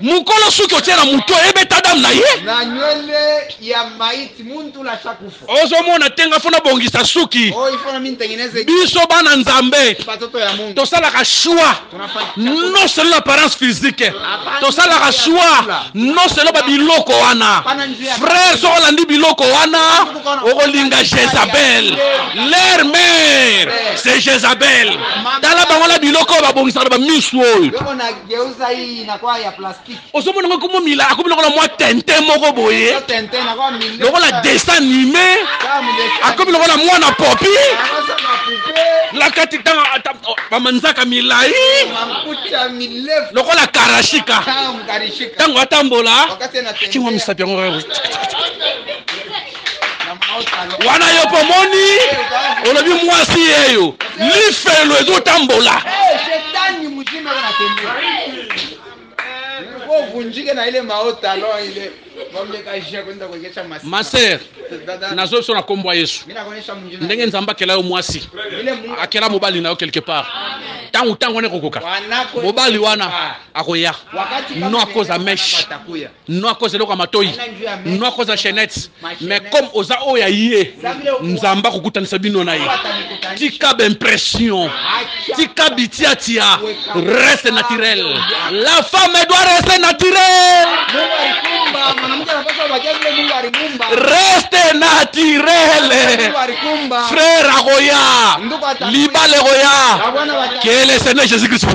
mukolo suki otie na mutu ebeta damu na ye na nywele ya maiti muntu la chakufa ozomona tenga fona bongisa suki ifona mimi nitengeneze biso bana nzambe batoto ya Mungu tosalaka choix non seulement l'apparence physique tosalaka choix non seulement ba biloko wana frère so olandi biloko wana okolinga Jézabel leur mère c'est Jézabel tala bango la biloko babongisa ba misu oyo na geuza hii inakuwa ya plastiki osomona ngo komo mila akomi ngo mwa tente moko boye ngo la dessin animé akomi ngo la mwana popi la katitanga ba manzaka milai lokola karashika tango atambola chingwa misapi ngo wana yo pomoni olobi mwasi yeyo lifelo ezotambola shetani mujima kana tembea vunjike na ile maota lo ile mamleka jia kwenda kuegesha masi ma sœur nazo so na kombo Yesu ndenge nzamba kela yo mwasi akela mobali na yo quelque part tangu ne kokoka mobali wana akoya no à cause à mèche no à cause loko matoi no à cause à chaînette mais comme oza oya yé nzamba kokutanisa bino na ye tika impression tika bitiatia reste naturel la femme doit rester naturelle reste naturel frère agoya libale goya que le Seigneur Jésus-Christ